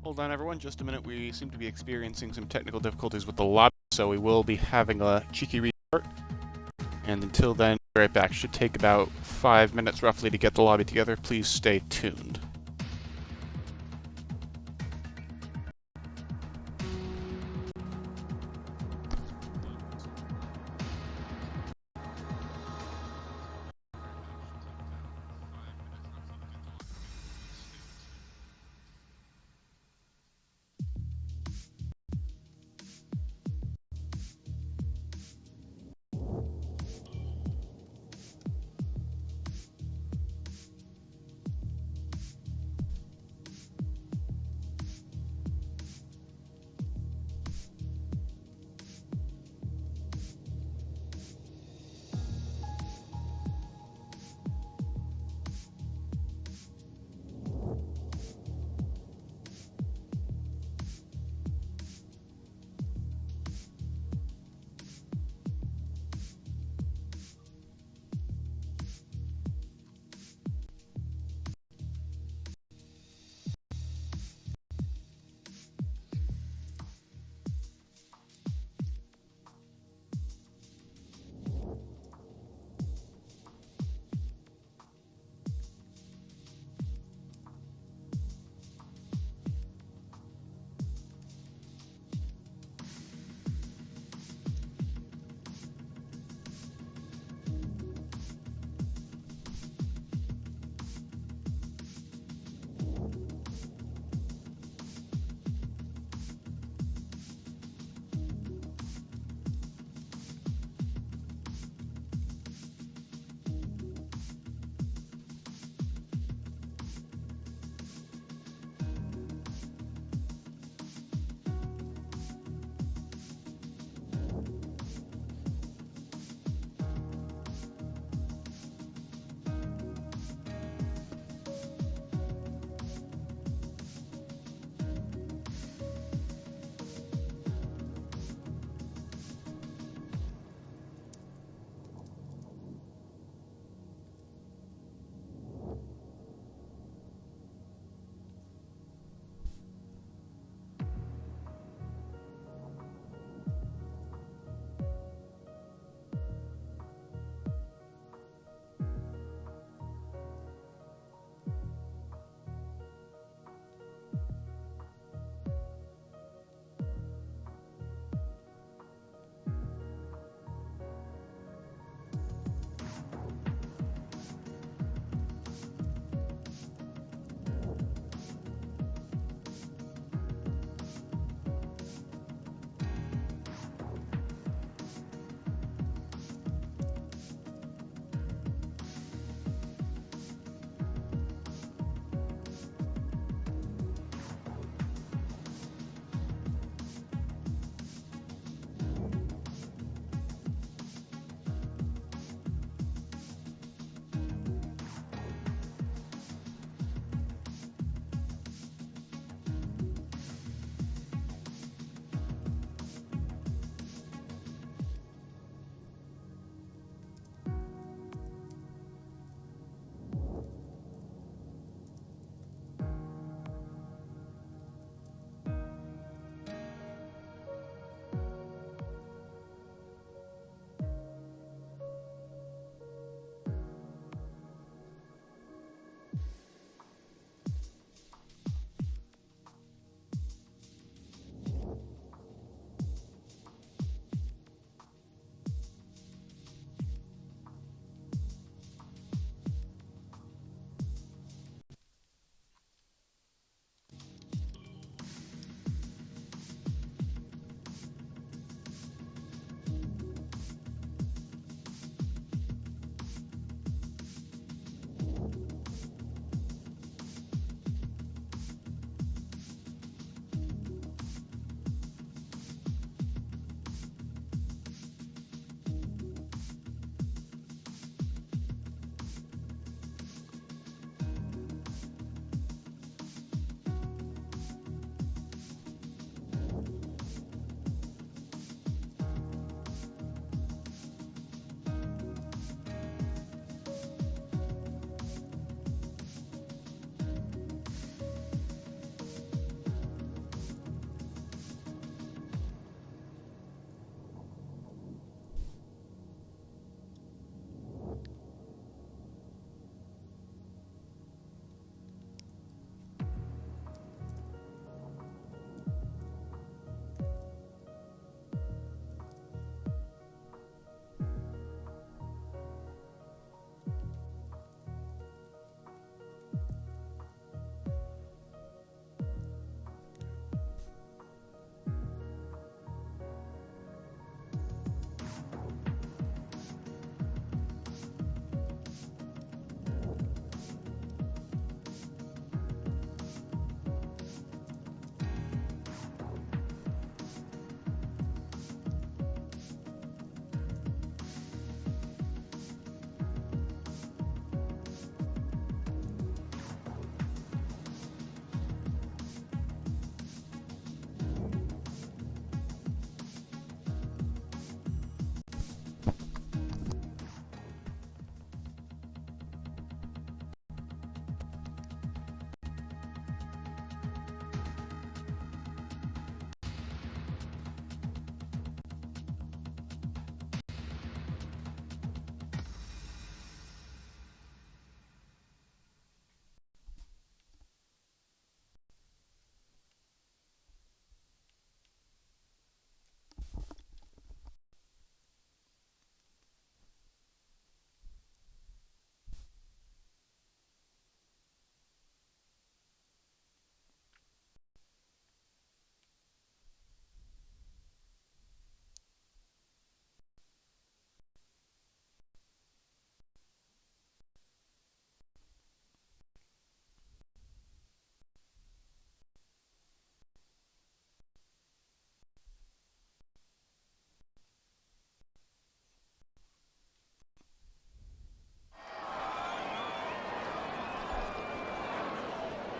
Hold on, everyone, just a minute. We seem to be experiencing some technical difficulties with the lobby, so we will be having a cheeky restart. And until then, be right back. Should take about 5 minutes roughly to get the lobby together. Please stay tuned.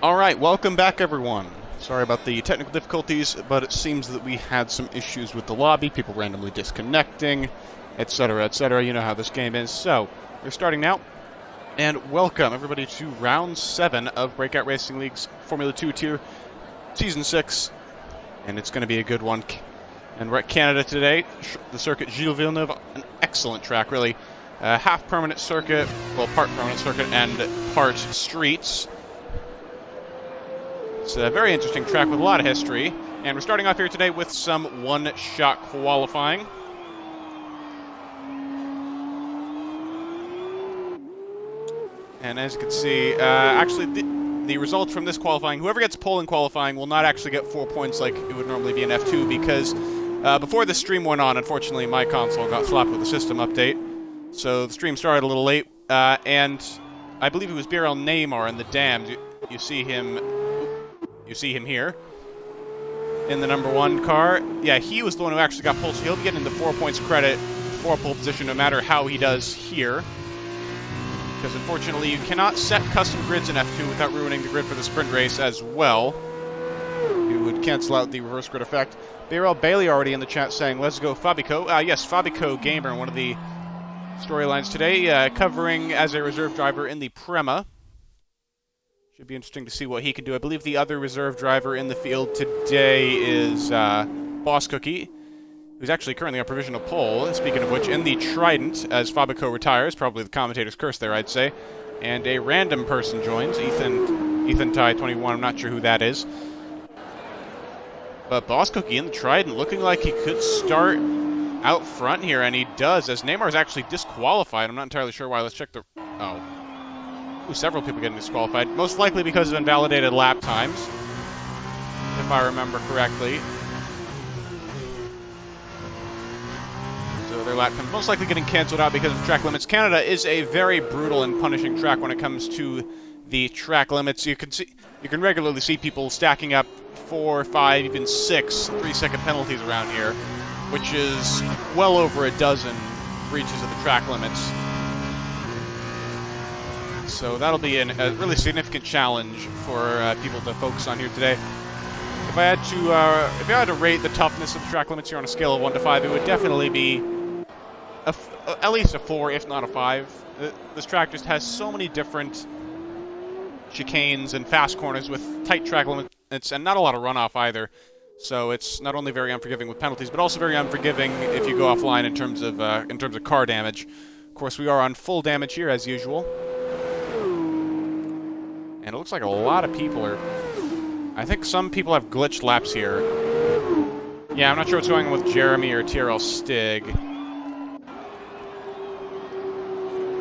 Alright, welcome back everyone. Sorry about the technical difficulties, but it seems that we had some issues with the lobby, people randomly disconnecting, etc., etc. You know how this game is. So, we're starting now, and welcome everybody to round 7 of Breakout Racing League's Formula 2 tier, Season 6, and it's going to be a good one. And we're at Canada today, the Circuit Gille Villeneuve, an excellent track, really. Half permanent circuit, well, part permanent circuit and part streets. It's a very interesting track with a lot of history, and we're starting off here today with some one-shot qualifying. And as you can see, actually the results from this qualifying, whoever gets pole in qualifying will not actually get 4 points like it would normally be in F2, because before the stream went on, unfortunately my console got slapped with a system update, so the stream started a little late, and I believe it was BRL Neymar in the dams. You see him here in the number 1 car. Yeah, he was the one who actually got pole, so he'll be getting the 4 points credit for pole position no matter how he does here. Because unfortunately you cannot set custom grids in F2 without ruining the grid for the sprint race as well. You would cancel out the reverse grid effect. BRL Bailey already in the chat saying, let's go Fabico. Yes, Fabico Gamer, one of the storylines today, covering as a reserve driver in the Prema. Should be interesting to see what he can do. I believe the other reserve driver in the field today is Boss Cookie, who's actually currently on provisional pole, speaking of which, in the Trident, as Fabico retires, probably the commentator's curse there, I'd say. And a random person joins, Ethan Ty 21, I'm not sure who that is. But Boss Cookie in the Trident, looking like he could start out front here, and he does, as Neymar's actually disqualified. I'm not entirely sure why. Let's check the... Oh. Ooh, several people getting disqualified, most likely because of invalidated lap times, if I remember correctly. So their lap times most likely getting canceled out because of track limits. Canada is a very brutal and punishing track when it comes to the track limits. You can regularly see people stacking up 4, 5, even 6 3-second penalties around here, which is well over a dozen breaches of the track limits. So that'll be a really significant challenge for people to focus on here today. If I had to rate the toughness of the track limits here on a scale of 1 to 5, it would definitely be at least a 4, if not a 5. This track just has so many different chicanes and fast corners with tight track limits and not a lot of runoff either. So it's not only very unforgiving with penalties, but also very unforgiving if you go offline in terms of car damage. Of course, we are on full damage here as usual. And it looks like a lot of people are... I think some people have glitched laps here. Yeah, I'm not sure what's going on with Jeremy or TRL Stig.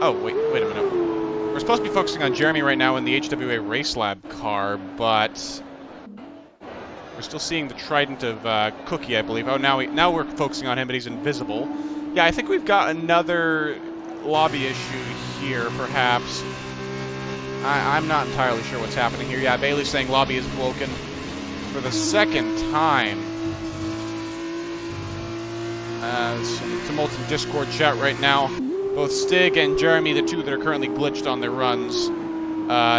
Oh, wait a minute. We're supposed to be focusing on Jeremy right now in the HWA Race Lab car, but... we're still seeing the Trident of Cookie, I believe. Oh, now we're focusing on him, but he's invisible. Yeah, I think we've got another lobby issue here, perhaps. I'm not entirely sure what's happening here. Yeah, Bailey's saying lobby is broken for the second time. Some tumult in Discord chat right now. Both Stig and Jeremy, the two that are currently glitched on their runs,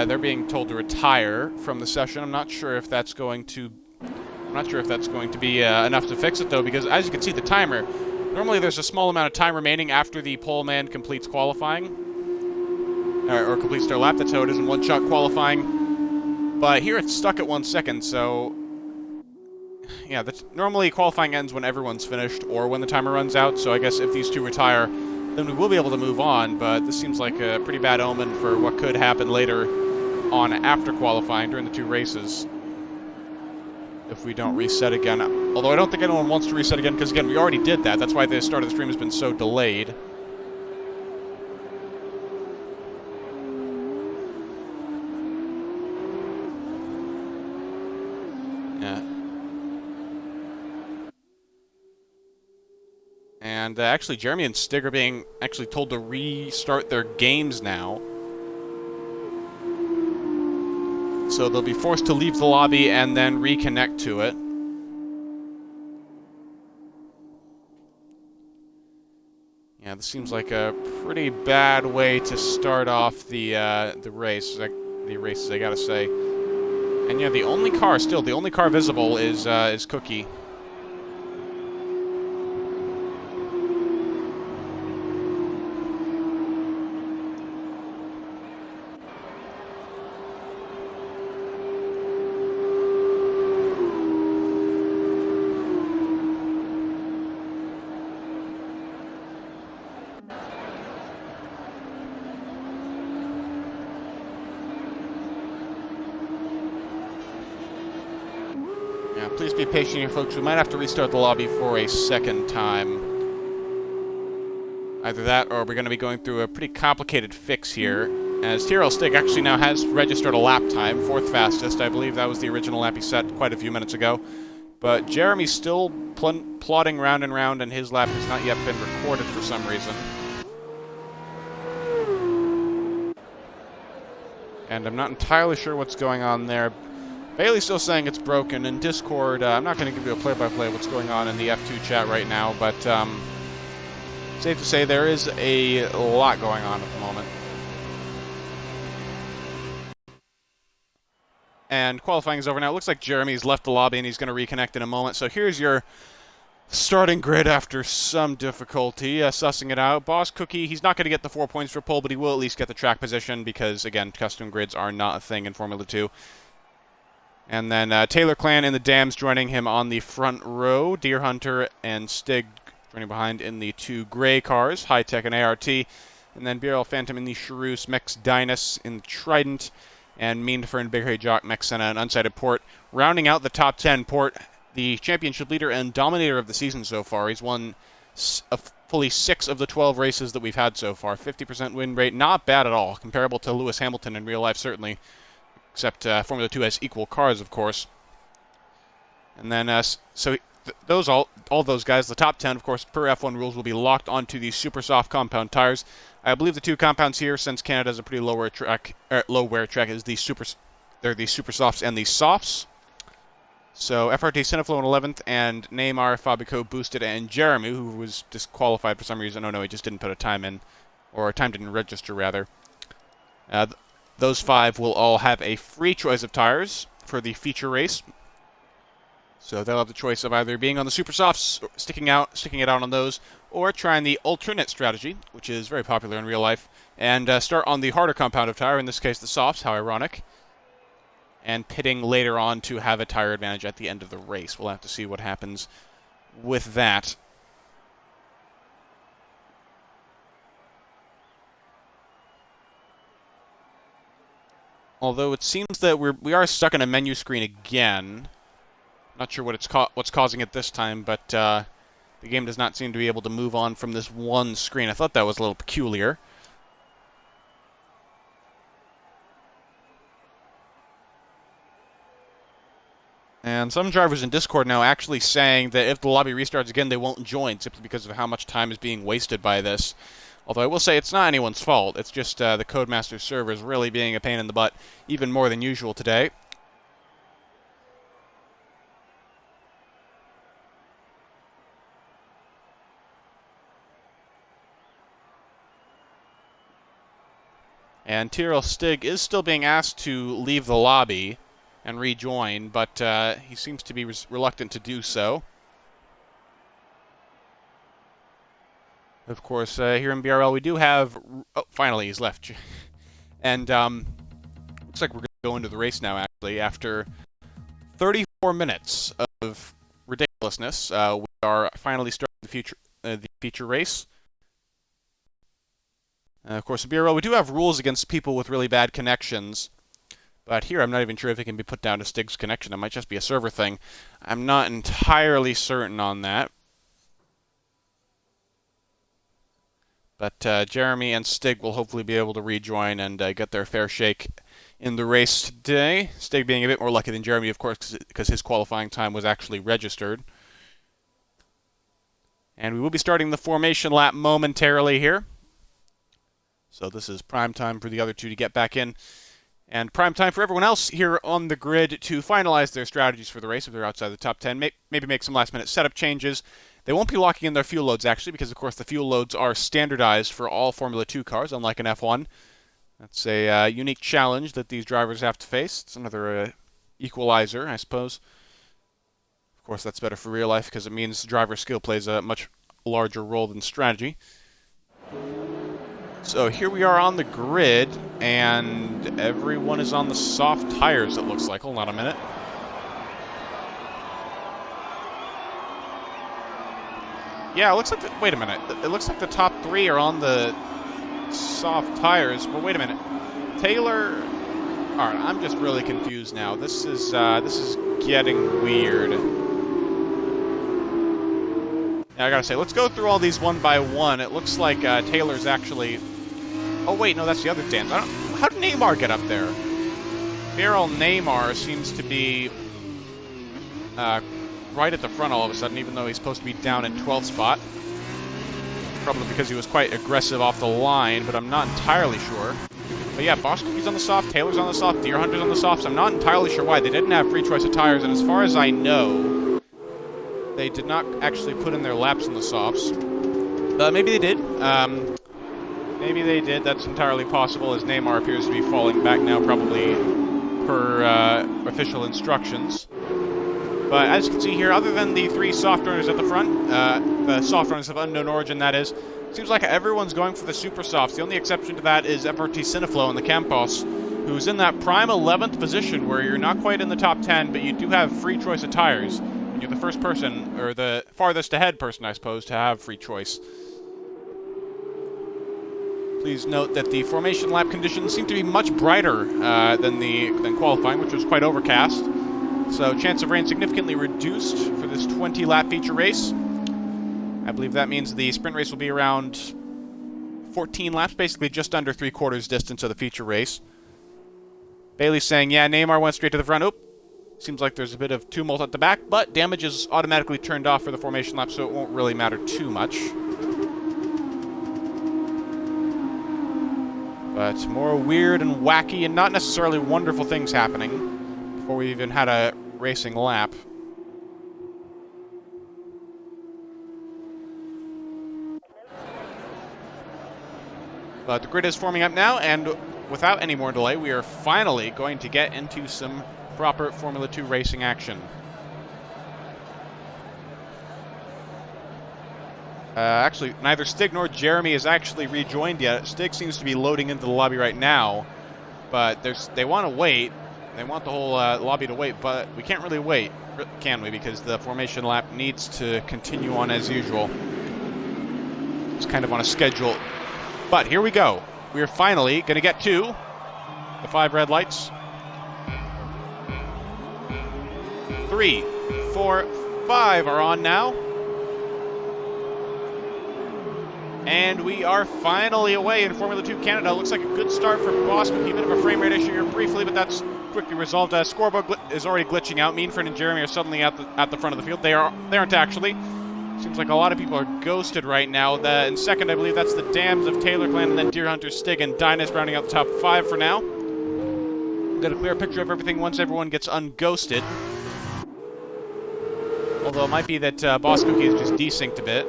they're being told to retire from the session. I'm not sure if that's going to be enough to fix it, though, because as you can see, the timer. Normally, there's a small amount of time remaining after the pole man completes qualifying. Or completes their lap. That's how it is in one-shot qualifying. But here it's stuck at 1 second, so... yeah, normally qualifying ends when everyone's finished or when the timer runs out, so I guess if these two retire, then we will be able to move on, but this seems like a pretty bad omen for what could happen later on after qualifying during the 2 races. If we don't reset again. Although I don't think anyone wants to reset again, because again, we already did that. That's why the start of the stream has been so delayed. And actually, Jeremy and Stig are being actually told to restart their games now. So they'll be forced to leave the lobby and then reconnect to it. Yeah, this seems like a pretty bad way to start off the races, I gotta say. And yeah, the only car visible is Cookie. Yeah, please be patient here, folks. We might have to restart the lobby for a second time. Either that, or we're going to be going through a pretty complicated fix here. As TRL Stick actually now has registered a lap time, 4th fastest. I believe that was the original lap he set quite a few minutes ago. But Jeremy's still plodding round and round, and his lap has not yet been recorded for some reason. And I'm not entirely sure what's going on there. Bailey's still saying it's broken. In Discord, I'm not going to give you a play-by-play of what's going on in the F2 chat right now, but safe to say there is a lot going on at the moment. And qualifying is over now. It looks like Jeremy's left the lobby and he's going to reconnect in a moment. So here's your starting grid after some difficulty, sussing it out. Boss Cookie, he's not going to get the 4 points for pole, but he will at least get the track position because, again, custom grids are not a thing in Formula 2. And then Taylor Clan in the Dams joining him on the front row. Deer Hunter and Stig joining behind in the 2 gray cars, High Tech and ART. And then BRL Phantom in the Charus, Mex Dynus in the Trident, and Meanfer and Big Hairy Jock, Mex Senna and UnsightedPort. Rounding out the top 10, Port, the championship leader and dominator of the season so far. He's won fully 6 of the 12 races that we've had so far. 50% win rate, not bad at all, comparable to Lewis Hamilton in real life, certainly. Except Formula 2 has equal cars, of course. And then, all those guys, the top 10, of course, per F1 rules, will be locked onto the super soft compound tires. I believe the 2 compounds here, since Canada has a pretty low wear track, is the super softs and the softs. So FRT Cineflow in 11th, and Neymar, Fabico, Boosted, and Jeremy, who was disqualified for some reason. Oh no, he just didn't put a time in, or time didn't register rather. Those 5 will all have a free choice of tires for the feature race. So they'll have the choice of either being on the super softs, sticking it out on those, or trying the alternate strategy, which is very popular in real life, and start on the harder compound of tire, in this case the softs, how ironic, and pitting later on to have a tire advantage at the end of the race. We'll have to see what happens with that. Although it seems that we are stuck in a menu screen again. Not sure what's causing it this time, but the game does not seem to be able to move on from this one screen. I thought that was a little peculiar. And some drivers in Discord now actually saying that if the lobby restarts again, they won't join simply because of how much time is being wasted by this. Although I will say it's not anyone's fault. It's just the Codemaster servers really being a pain in the butt, even more than usual today. And TRL Stig is still being asked to leave the lobby and rejoin, but he seems to be reluctant to do so. Of course, here in BRL we do have... Oh, finally he's left. And looks like we're going to go into the race now, actually. After 34 minutes of ridiculousness, we are finally starting the feature race. Of course, in BRL we do have rules against people with really bad connections. But here I'm not even sure if it can be put down to Stig's connection. It might just be a server thing. I'm not entirely certain on that. But Jeremy and Stig will hopefully be able to rejoin and get their fair shake in the race today. Stig being a bit more lucky than Jeremy, of course, because his qualifying time was actually registered. And we will be starting the formation lap momentarily here. So this is prime time for the other 2 to get back in. And prime time for everyone else here on the grid to finalize their strategies for the race if they're outside the top 10. Maybe make some last-minute setup changes. They won't be locking in their fuel loads, actually, because, of course, the fuel loads are standardized for all Formula 2 cars, unlike an F1. That's a unique challenge that these drivers have to face. It's another equalizer, I suppose. Of course, that's better for real life because it means driver skill plays a much larger role than strategy. So here we are on the grid, and everyone is on the soft tires, it looks like. Hold on a minute. Yeah, it looks like wait a minute. It looks like the top 3 are on the soft tires. Well, wait a minute. Taylor... Alright, I'm just really confused now. This is getting weird. Yeah, I gotta say, let's go through all these one by one. It looks like Taylor's actually... Oh wait, no, that's the other dance. How did Neymar get up there? BRL Neymar seems to be right at the front all of a sudden, even though he's supposed to be down in 12th spot. Probably because he was quite aggressive off the line, but I'm not entirely sure. But yeah, Boschke's on the soft, Taylor's on the soft, Deer Hunter's on the soft, so I'm not entirely sure why. They didn't have free choice of tires, and as far as I know, they did not actually put in their laps on the softs. Maybe they did. Maybe they did. That's entirely possible, as Neymar appears to be falling back now, probably per official instructions. But as you can see here, other than the 3 soft runners at the front, the soft runners of unknown origin, that is, seems like everyone's going for the super softs. The only exception to that is FRT Cineflow in the Campos, who's in that prime 11th position where you're not quite in the top 10, but you do have free choice of tires. And you're the first person, or the farthest ahead person, I suppose, to have free choice. Please note that the formation lap conditions seem to be much brighter than qualifying, which was quite overcast. So chance of rain significantly reduced for this 20-lap feature race. I believe that means the sprint race will be around 14 laps, basically just under 3/4 distance of the feature race. Bailey's saying, yeah, Neymar went straight to the front. Oop. Seems like there's a bit of tumult at the back, but damage is automatically turned off for the formation lap, so it won't really matter too much. But more weird and wacky and not necessarily wonderful things happening before we even had a racing lap. But the grid is forming up now, and without any more delay, we are finally going to get into some proper Formula 2 racing action. Actually, neither Stig nor Jeremy has actually rejoined yet. Stig seems to be loading into the lobby right now, but they want to wait. They want the whole lobby to wait, but we can't really wait, can we? Because the formation lap needs to continue on as usual. It's kind of on a schedule. But here we go. We are finally going to get to the 5 red lights. 3, 4, 5 are on now. And we are finally away in Formula 2 Canada. Looks like a good start for Boston. A bit of a frame rate issue here briefly, but that's quickly resolved. Scoreboard is already glitching out. Meanford and Jeremy are suddenly at the front of the field. They aren't actually. Seems like a lot of people are ghosted right now. In second, I believe that's the Dams of Taylor Clan, and then Deer Hunter, Stig, and Dynast rounding out the top 5 for now. We'll get a clear picture of everything once everyone gets unghosted. Although it might be that Boss Cookie is just desynced a bit.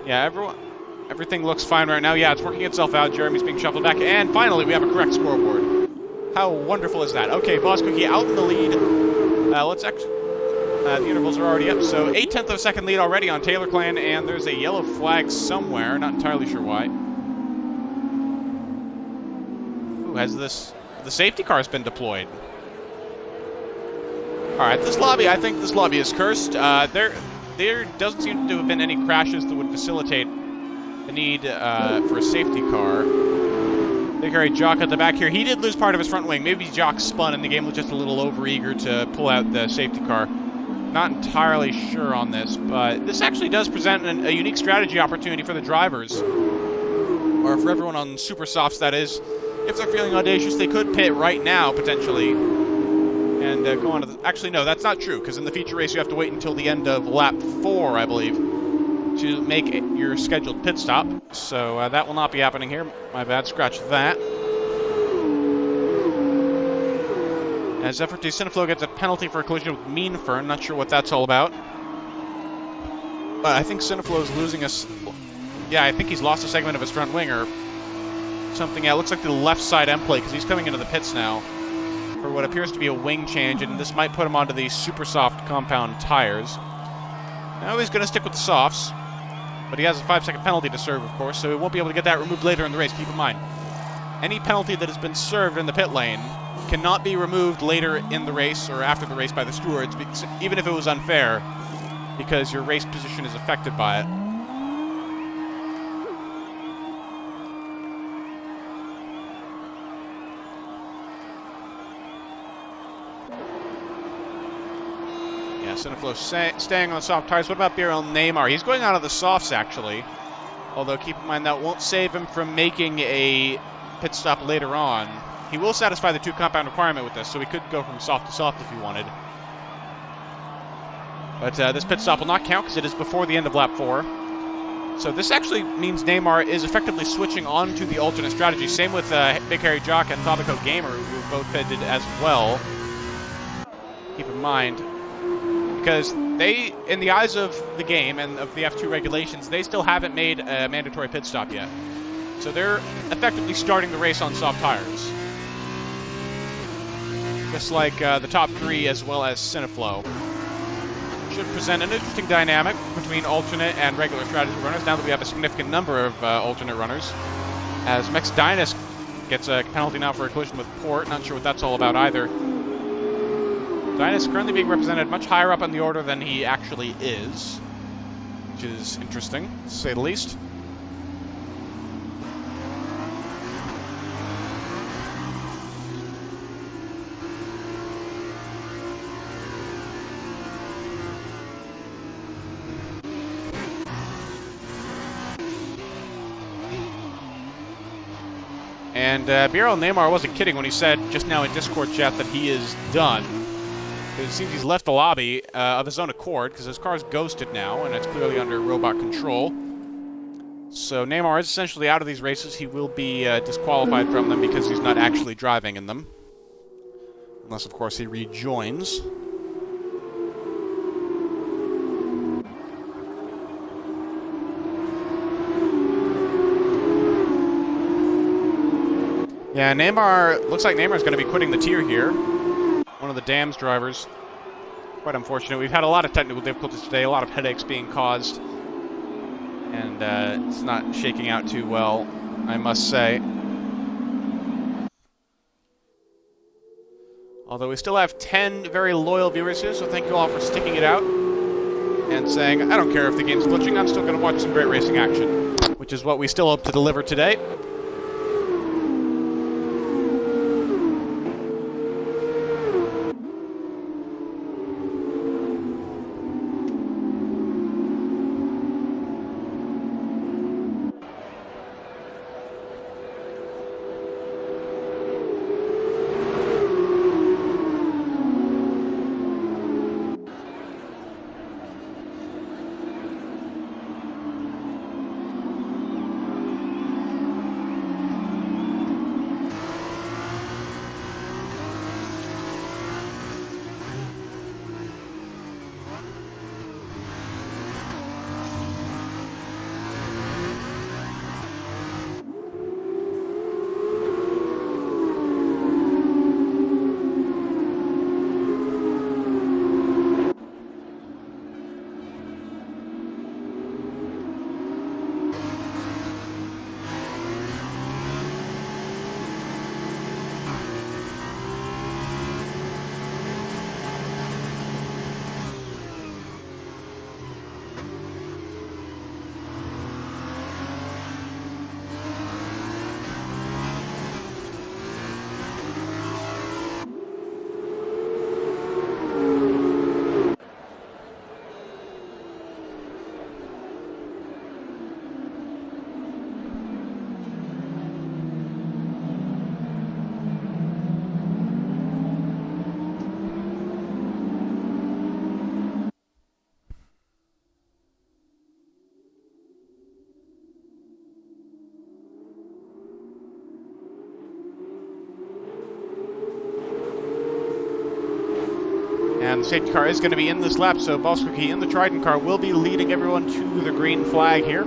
Yeah, everything looks fine right now. Yeah, it's working itself out. Jeremy's being shuffled back, and finally we have a correct scoreboard. How wonderful is that? Okay, Boss Cookie out in the lead. The intervals are already up, so 1/8 of a second lead already on Taylor Clan, and there's a yellow flag somewhere. Not entirely sure why. Ooh, the safety car has been deployed. Alright, I think this lobby is cursed. There doesn't seem to have been any crashes that would facilitate the need for a safety car. They carry Jock at the back here. He did lose part of his front wing. Maybe Jock spun and the game was just a little overeager to pull out the safety car. Not entirely sure on this, but this actually does present a unique strategy opportunity for the drivers. Or for everyone on super softs, that is. If they're feeling audacious, they could pit right now, potentially. And go on to the... Actually, no, that's not true, because in the feature race you have to wait until the end of lap 4, I believe, to make your scheduled pit stop. So that will not be happening here. My bad, scratch that. As FRT Cineflow gets a penalty for a collision with Meanfern, not sure what that's all about. But I think Cineflow is losing us. Yeah, I think he's lost a segment of his front wing or something. Yeah, it looks like the left side end plate, because he's coming into the pits now. for what appears to be a wing change, and this might put him onto the super soft compound tires. Now he's going to stick with the softs, but he has a 5-second penalty to serve, of course, so he won't be able to get that removed later in the race. Keep in mind, any penalty that has been served in the pit lane cannot be removed later in the race or after the race by the stewards, even if it was unfair, because your race position is affected by it. Yeah, Cineflow staying on soft tires. What about BRL Neymar? He's going out of the softs, actually. Although, keep in mind, that won't save him from making a pit stop later on. He will satisfy the 2 compound requirement with this, so he could go from soft to soft if he wanted. But this pit stop will not count because it is before the end of lap 4. So this actually means Neymar is effectively switching on to the alternate strategy. Same with Big Harry Jock and Fabico Gamer, who both pitted as well. Keep in mind, because they, in the eyes of the game and of the F2 regulations, they still haven't made a mandatory pit stop yet. So they're effectively starting the race on soft tires. Just like the top 3 as well as Cineflow. Should present an interesting dynamic between alternate and regular strategy runners, now that we have a significant number of alternate runners. As Mex Dynus gets a penalty now for a collision with Port, not sure what that's all about either. Dynus currently being represented much higher up on the order than he actually is, which is interesting, to say the least. And BRL Neymar wasn't kidding when he said just now in Discord chat that he is done. It seems he's left the lobby of his own accord, because his car's ghosted now, and it's clearly under robot control. So Neymar is essentially out of these races. He will be disqualified from them because he's not actually driving in them. Unless, of course, he rejoins. Yeah, looks like Neymar's going to be quitting the tier here. One of the Dams drivers. Quite unfortunate. We've had a lot of technical difficulties today, a lot of headaches being caused. And it's not shaking out too well, I must say. Although we still have 10 very loyal viewers here, so thank you all for sticking it out. And saying, I don't care if the game's glitching, I'm still going to watch some great racing action. Which is what we still hope to deliver today. And the safety car is going to be in this lap, so Balscookie in the Trident car will be leading everyone to the green flag here.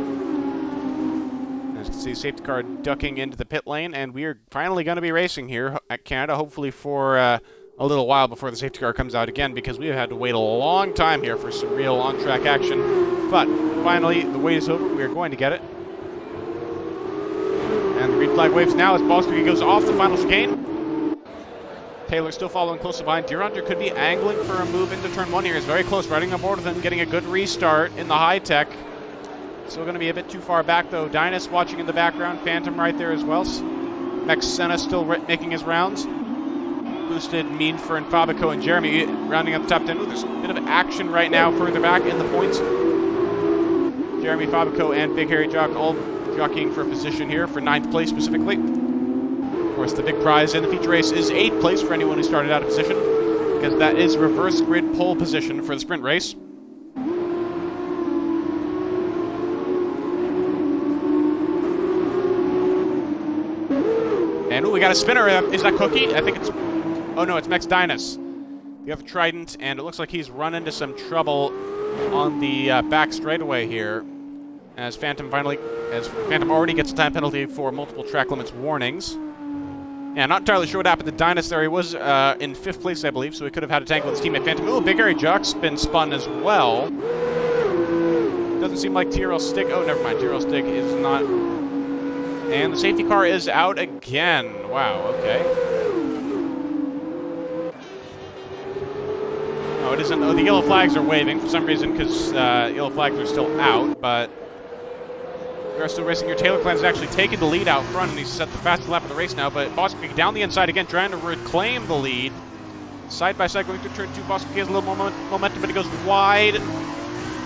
As you can see safety car ducking into the pit lane, and we are finally going to be racing here at Canada, hopefully for a little while before the safety car comes out again, because we have had to wait a long time here for some real on-track action. But finally, the wait is over. We are going to get it. And the green flag waves now as Boswick goes off the final chicane. Taylor still following closely behind. Deerhunter could be angling for a move into turn 1 here. He's very close, riding on board with him, getting a good restart in the high-tech. Still going to be a bit too far back, though. Dynus watching in the background. Phantom right there as well. Max Senna still making his rounds. Boosted, Meanfer, and Fabico and Jeremy rounding up the top 10. Ooh, there's a bit of action right now further back in the points. Jeremy, Fabico, and Big Harry Jock all jockeying for a position here for 9th place specifically. Of course, the big prize in the feature race is 8th place for anyone who started out of position, because that is reverse grid pole position for the sprint race. And ooh, we got a spinner. Is that Cookie? I think it's... Oh no, it's Max Dynus. The other Trident, and it looks like he's run into some trouble on the back straightaway here. As Phantom already gets a time penalty for multiple track limits warnings. Yeah, not entirely sure what happened to Dynus there. He was in 5th place, I believe, so he could have had a tangle with his teammate Phantom. Ooh, Big Harry Jock's been spun as well. Doesn't seem like TRL Stick. Oh, never mind. TRL Stick is not... And the safety car is out again. Wow, okay. No, it isn't. Oh, the yellow flags are waving for some reason because yellow flags are still out, but we are still racing here. Taylor Clan's actually taken the lead out front, and he's set the fastest lap of the race now, but Boswick down the inside again, trying to reclaim the lead. Side by side going through turn 2. Boswick has a little more momentum, but he goes wide.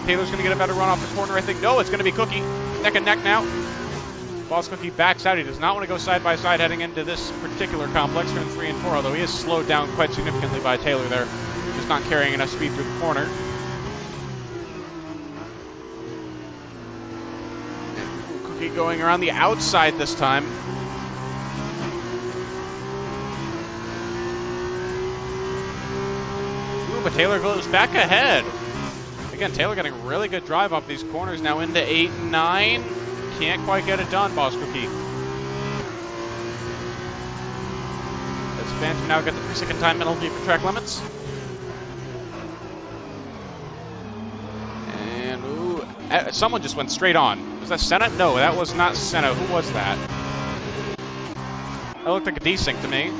Taylor's going to get a better run off the corner, I think. No, it's going to be Cookie. Neck and neck now. Boss Cookie backs out. He does not want to go side by side heading into this particular complex, turn 3 and 4, although he is slowed down quite significantly by Taylor there. Just not carrying enough speed through the corner. And Cookie going around the outside this time. Ooh, but Taylor goes back ahead. Again, Taylor getting really good drive off these corners now into 8 and 9. Can't quite get it done, Boss Cookie. Does Phantom now get the 3-second time penalty for track limits? And, ooh, someone just went straight on. Was that Senna? No, that was not Senna. Who was that? That looked like a desync to me.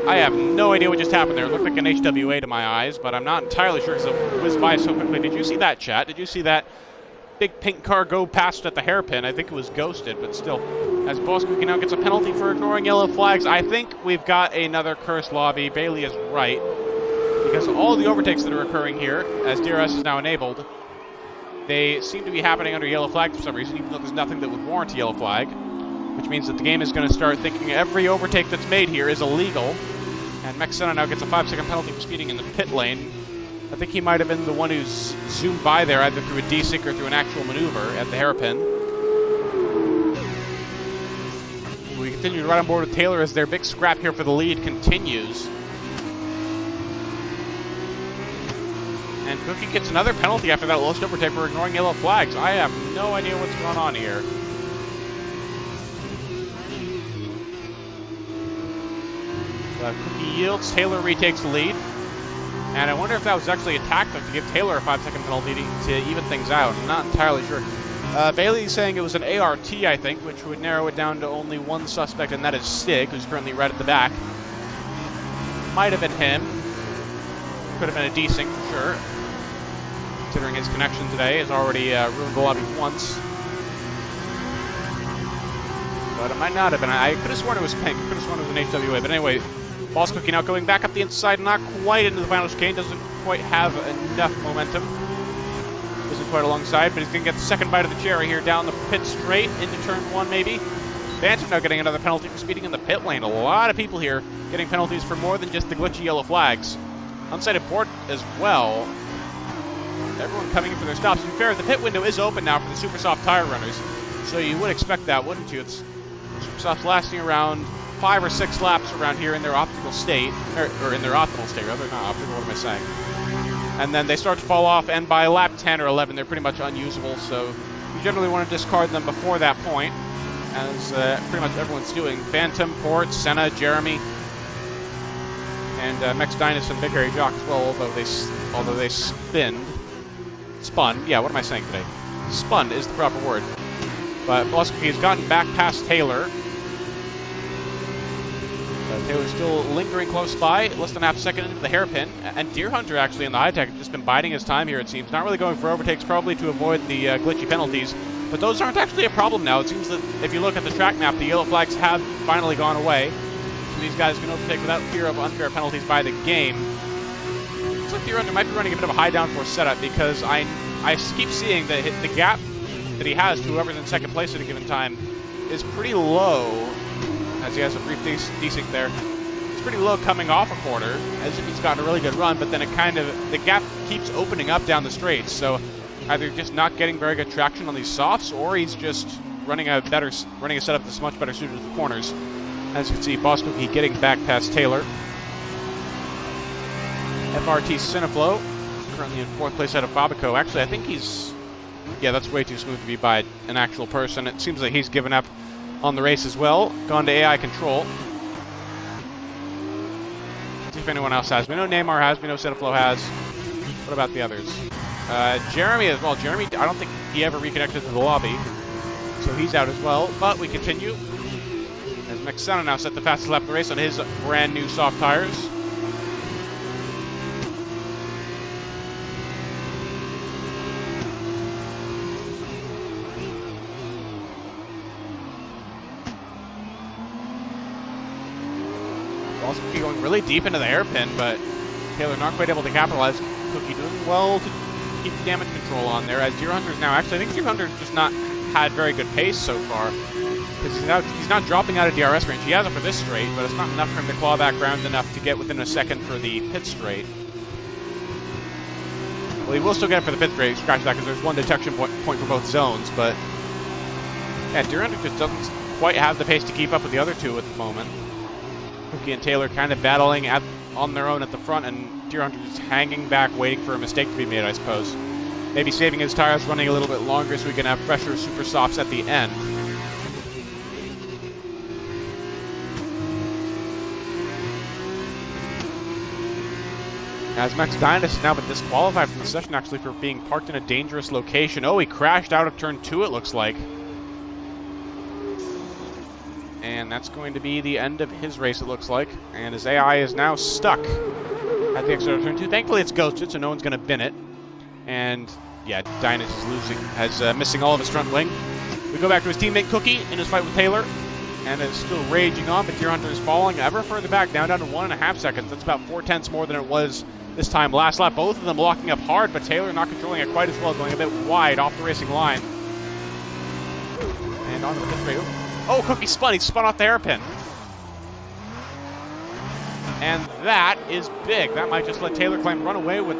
I have no idea what just happened there. It looked like an HWA to my eyes, but I'm not entirely sure because it whizzed by so quickly. Did you see that, chat? Did you see that big pink car go past at the hairpin? I think it was ghosted, but still. As Boss Cookie now gets a penalty for ignoring yellow flags, I think we've got another cursed lobby. Bailey is right, because all the overtakes that are occurring here, as DRS is now enabled, they seem to be happening under yellow flag for some reason, even though there's nothing that would warrant a yellow flag, which means that the game is going to start thinking every overtake that's made here is illegal. And Max Senna now gets a 5-second penalty for speeding in the pit lane. I think he might have been the one who's zoomed by there, either through a desync or through an actual maneuver at the hairpin. We continue to ride on board with Taylor as their big scrap here for the lead continues. And Cookie gets another penalty after that lowest overtake for ignoring yellow flags. I have no idea what's going on here. Cookie yields, Taylor retakes the lead. And I wonder if that was actually a tactic to give Taylor a 5-second penalty to even things out. I'm not entirely sure. Bailey's saying it was an ART, I think, which would narrow it down to only one suspect, and that is Stig, who's currently right at the back. Might have been him. Could have been a desync for sure, considering his connection today has already ruined the lobby once. But it might not have been. I could have sworn it was pink. I could have sworn it was an HWA. But anyway, Boss Cookie now going back up the inside, not quite into the final chicane. Doesn't quite have enough momentum. Isn't quite alongside, but he's going to get the second bite of the cherry here down the pit straight into turn 1 maybe. Phantom now getting another penalty for speeding in the pit lane. A lot of people here getting penalties for more than just the glitchy yellow flags. UnsightedPort as well. Everyone coming in for their stops. To be fair, the pit window is open now for the super soft tire runners, so you would expect that, wouldn't you? It's super softs lasting around 5 or 6 laps around here in their optimal state, or in their optimal state rather, not optimal, what am I saying? And then they start to fall off, and by lap 10 or 11 they're pretty much unusable, so you generally want to discard them before that point, as pretty much everyone's doing. Phantom, Port, Senna, Jeremy, and Mex Dynus and Big Harry Jock as well, although they spun. Yeah, what am I saying today? Spun is the proper word. But Blusky has gotten back past Taylor. Taylor's still lingering close by, less than half a second into the hairpin. And Deer Hunter actually in the high tech has just been biding his time here, it seems. Not really going for overtakes, probably to avoid the glitchy penalties. But those aren't actually a problem now. It seems that if you look at the track map, the yellow flags have finally gone away. So these guys can overtake without fear of unfair penalties by the game. Looks like Deer Hunter might be running a bit of a high downforce setup, because I keep seeing that the gap that he has to whoever's in second place at a given time is pretty low, as he has a brief desync there. It's pretty low coming off a quarter, as if he's gotten a really good run, but then the gap keeps opening up down the straights, so either just not getting very good traction on these softs, or he's just running a setup that's much better suited to the corners. As you can see, Boss Cookie getting back past Taylor. FRT Cineflow currently in 4th place out of Babaco. Actually, I think yeah, that's way too smooth to be by an actual person. It seems like he's given up on the race as well. Gone to AI control. See if anyone else has. We know Neymar has. We know Cineflow has. What about the others? Jeremy as well. Jeremy, I don't think he ever reconnected to the lobby, so he's out as well. But we continue, as McSenna now set the fastest lap of the race on his brand new soft tires. Cookie going really deep into the hairpin, but Taylor not quite able to capitalize. Cookie doing well to keep the damage control on there, as Deer Hunter's now, actually I think Deer Hunter's just not had very good pace so far, because he's not dropping out of DRS range. He has it for this straight, but it's not enough for him to claw back ground enough to get within a second for the pit straight. Well, he will still get it for the pit straight, scratch that, because there's one detection point for both zones, but yeah, Deer Hunter just doesn't quite have the pace to keep up with the other two at the moment. Cookie and Taylor kind of battling on their own at the front, and Deer Hunter just hanging back, waiting for a mistake to be made, I suppose. Maybe saving his tires, running a little bit longer so we can have fresher super softs at the end. As Max Dynus has now been disqualified from the session, actually, for being parked in a dangerous location. Oh, he crashed out of turn 2, it looks like. And that's going to be the end of his race, it looks like. And his AI is now stuck at the exit of turn 2. Thankfully, it's ghosted, so no one's going to bin it. And yeah, Dynus is missing all of his front wing. We go back to his teammate Cookie in his fight with Taylor, and it's still raging on, but Deer Hunter is falling ever further back, now down to 1.5 seconds. That's about 4/10 more than it was this time last lap. Both of them locking up hard, but Taylor not controlling it quite as well, going a bit wide off the racing line. And on to the pit straight. Oh, Cookie spun. He spun off the hairpin. And that is big. That might just let Taylor claim run away with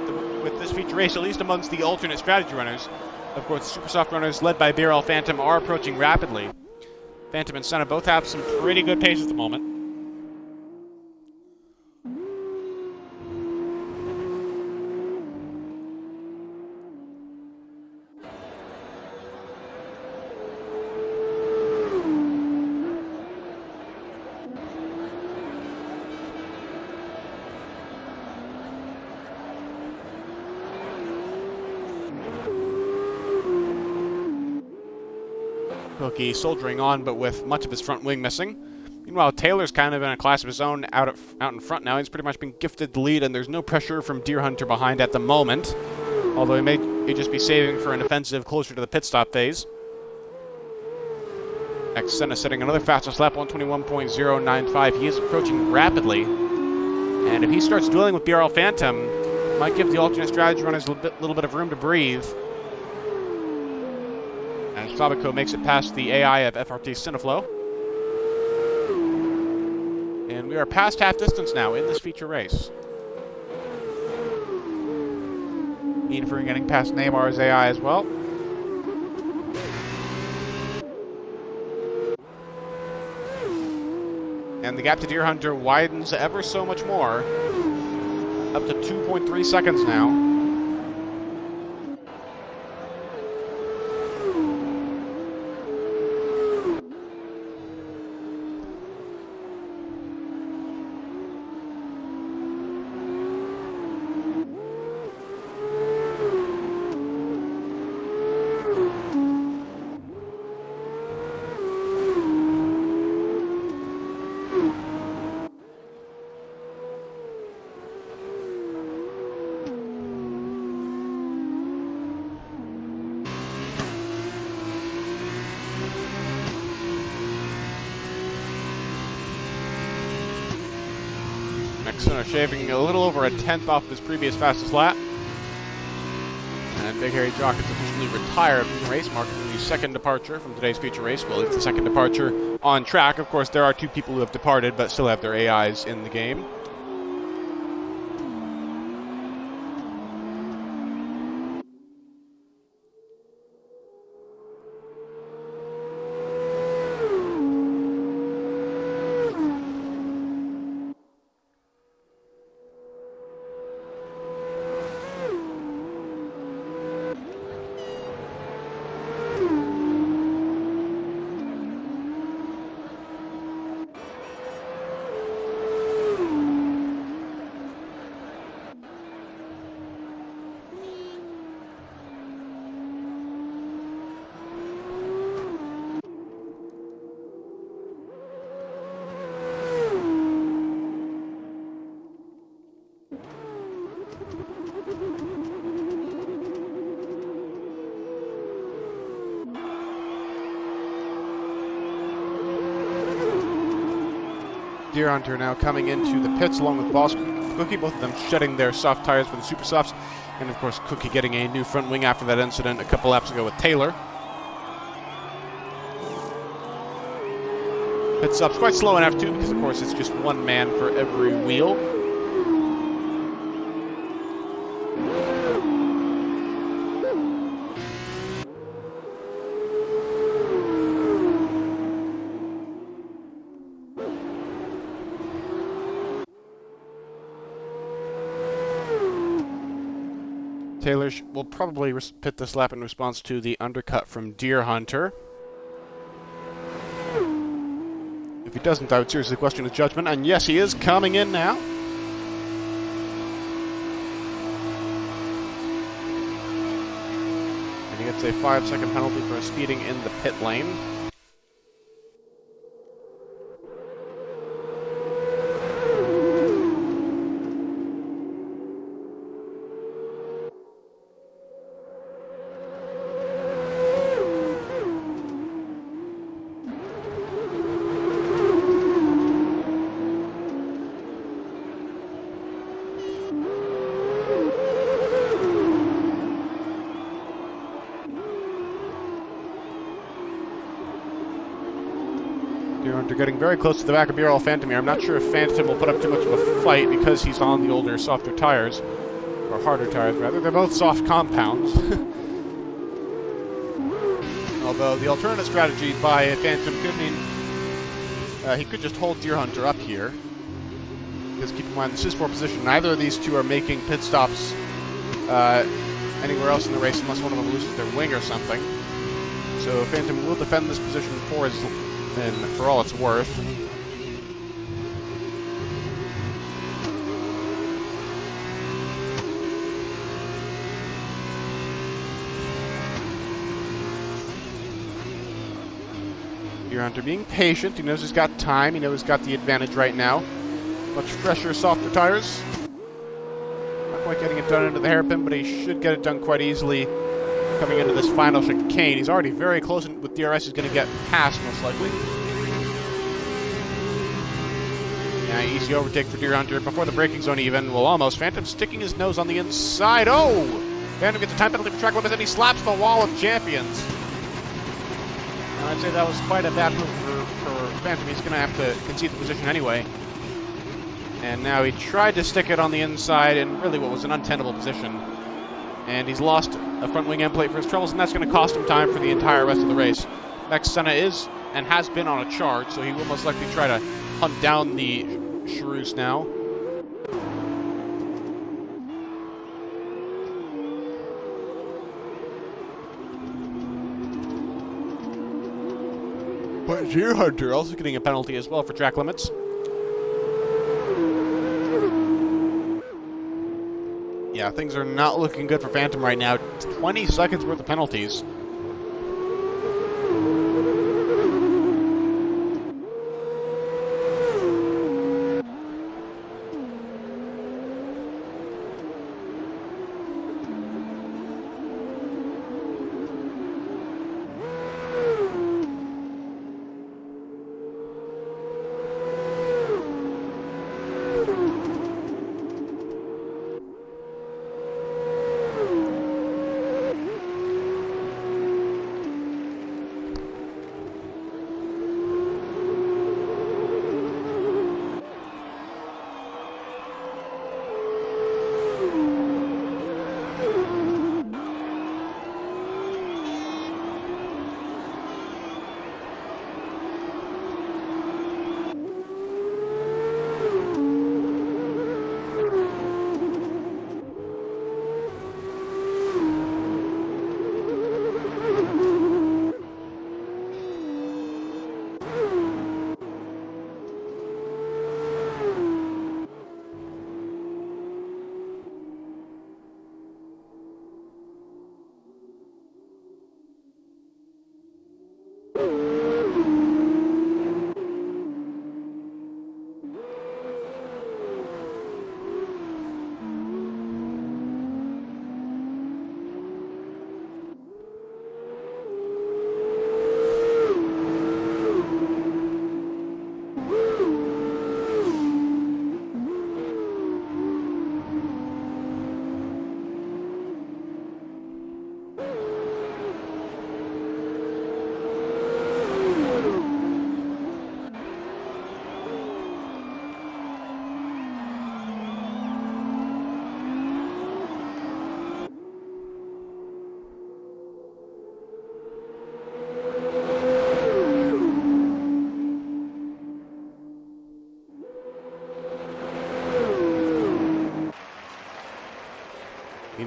this feature race, at least amongst the alternate strategy runners. Of course, the super soft runners led by BRL Phantom are approaching rapidly. Phantom and Senna both have some pretty good pace at the moment. Cookie soldiering on, but with much of his front wing missing. Meanwhile, Taylor's kind of in a class of his own out in front now. He's pretty much been gifted the lead, and there's no pressure from Deer Hunter behind at the moment. Although he may just be saving for an offensive closer to the pit stop phase. Senna setting another fastest lap, 121.095. He is approaching rapidly. And if he starts dueling with BRL Phantom, it might give the alternate strategy runners a little bit of room to breathe. As Fabico makes it past the AI of FRT Cineflow. And we are past half distance now in this feature race. Edenford getting past Neymar's AI as well. And the gap to Deer Hunter widens ever so much more. Up to 2.3 seconds now. Next, shaving a little over a tenth off his previous fastest lap. And Big Hairy Jock is officially retired from the race, marking the second departure from today's feature race. Well, it's the second departure on track. Of course, there are two people who have departed but still have their AIs in the game. Deer Hunter now coming into the pits along with Boss Cookie, both of them shedding their soft tires for the Super Softs, and of course Cookie getting a new front wing after that incident a couple laps ago with Taylor. Pit stop's quite slow in F2 because of course it's just one man for every wheel. Taylor will probably pit this lap in response to the undercut from Deer Hunter. If he doesn't, I would seriously question his judgment. And yes, he is coming in now. And he gets a 5-second penalty for speeding in the pit lane. They're getting very close to the back of BRL Phantom here. I'm not sure if Phantom will put up too much of a fight because he's on the older, softer tires. Or harder tires, rather. They're both soft compounds. Although the alternate strategy by Phantom could mean he could just hold Deer Hunter up here. Because keep in mind, this is for position. Neither of these two are making pit stops anywhere else in the race unless one of them loses their wing or something. So Phantom will defend this position for all it's worth. Deer Hunter being patient. He knows he's got time. He knows he's got the advantage right now. Much fresher, softer tires. Not quite getting it done into the hairpin, but he should get it done quite easily coming into this final chicane. He's already very close with DRS. He's going to get past, most likely. Yeah, easy overtake for Deer Hunter before the braking zone even. Well, almost. Phantom sticking his nose on the inside. Oh! Phantom gets a time penalty for track limits, and he slaps the wall of champions. And I'd say that was quite a bad move for Phantom. He's going to have to concede the position anyway. And now he tried to stick it on the inside in really what was an untenable position. And he's lost a front wing end plate for his troubles, and that's going to cost him time for the entire rest of the race. Max Senna is and has been on a charge, so he will most likely try to hunt down the Shrews now. But Deer Hunter also getting a penalty as well for track limits. Yeah, things are not looking good for Phantom right now. 20 seconds worth of penalties.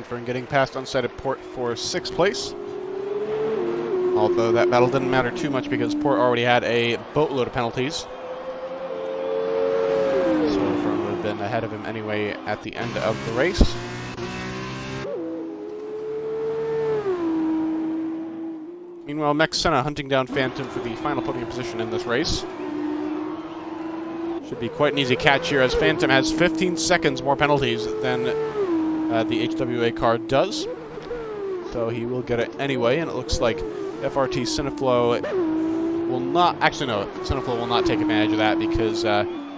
Minfern getting past UnsightedPort for 6th place. Although that battle didn't matter too much because Port already had a boatload of penalties. So Minfern would have been ahead of him anyway at the end of the race. Meanwhile, Mech Senna hunting down Phantom for the final podium position in this race. Should be quite an easy catch here as Phantom has 15 seconds more penalties than the HWA car does. So he will get it anyway, and it looks like FRT Cineflow will not... Actually, no, Cineflow will not take advantage of that because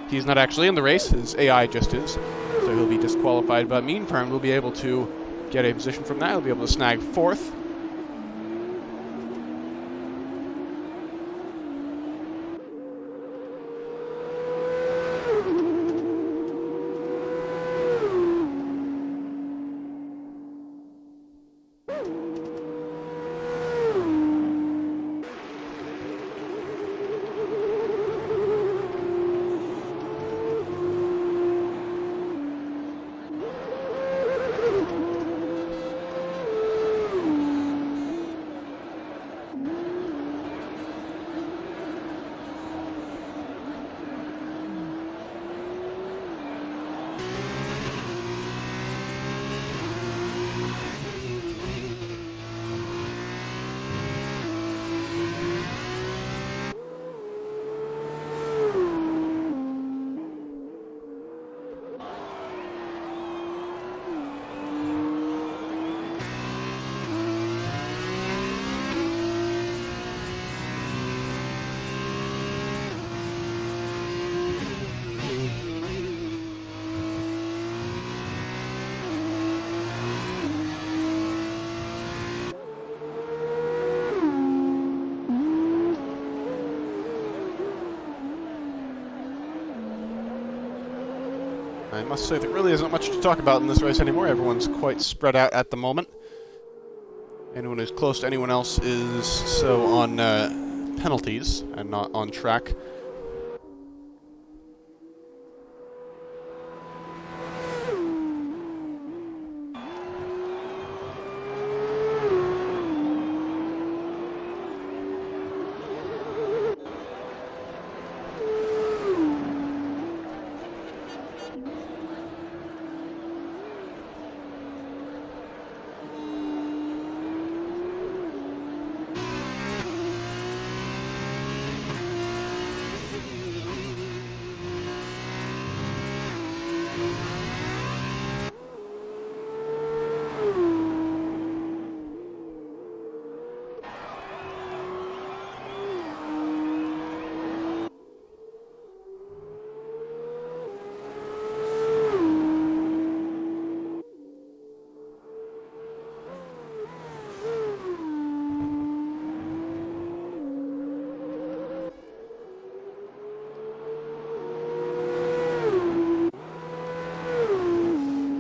he's not actually in the race. His AI just is. So he'll be disqualified. But Minfern will be able to get a position from that. He'll be able to snag 4th. I must say there really isn't much to talk about in this race anymore. Everyone's quite spread out at the moment. Anyone who's close to anyone else is so on penalties and not on track.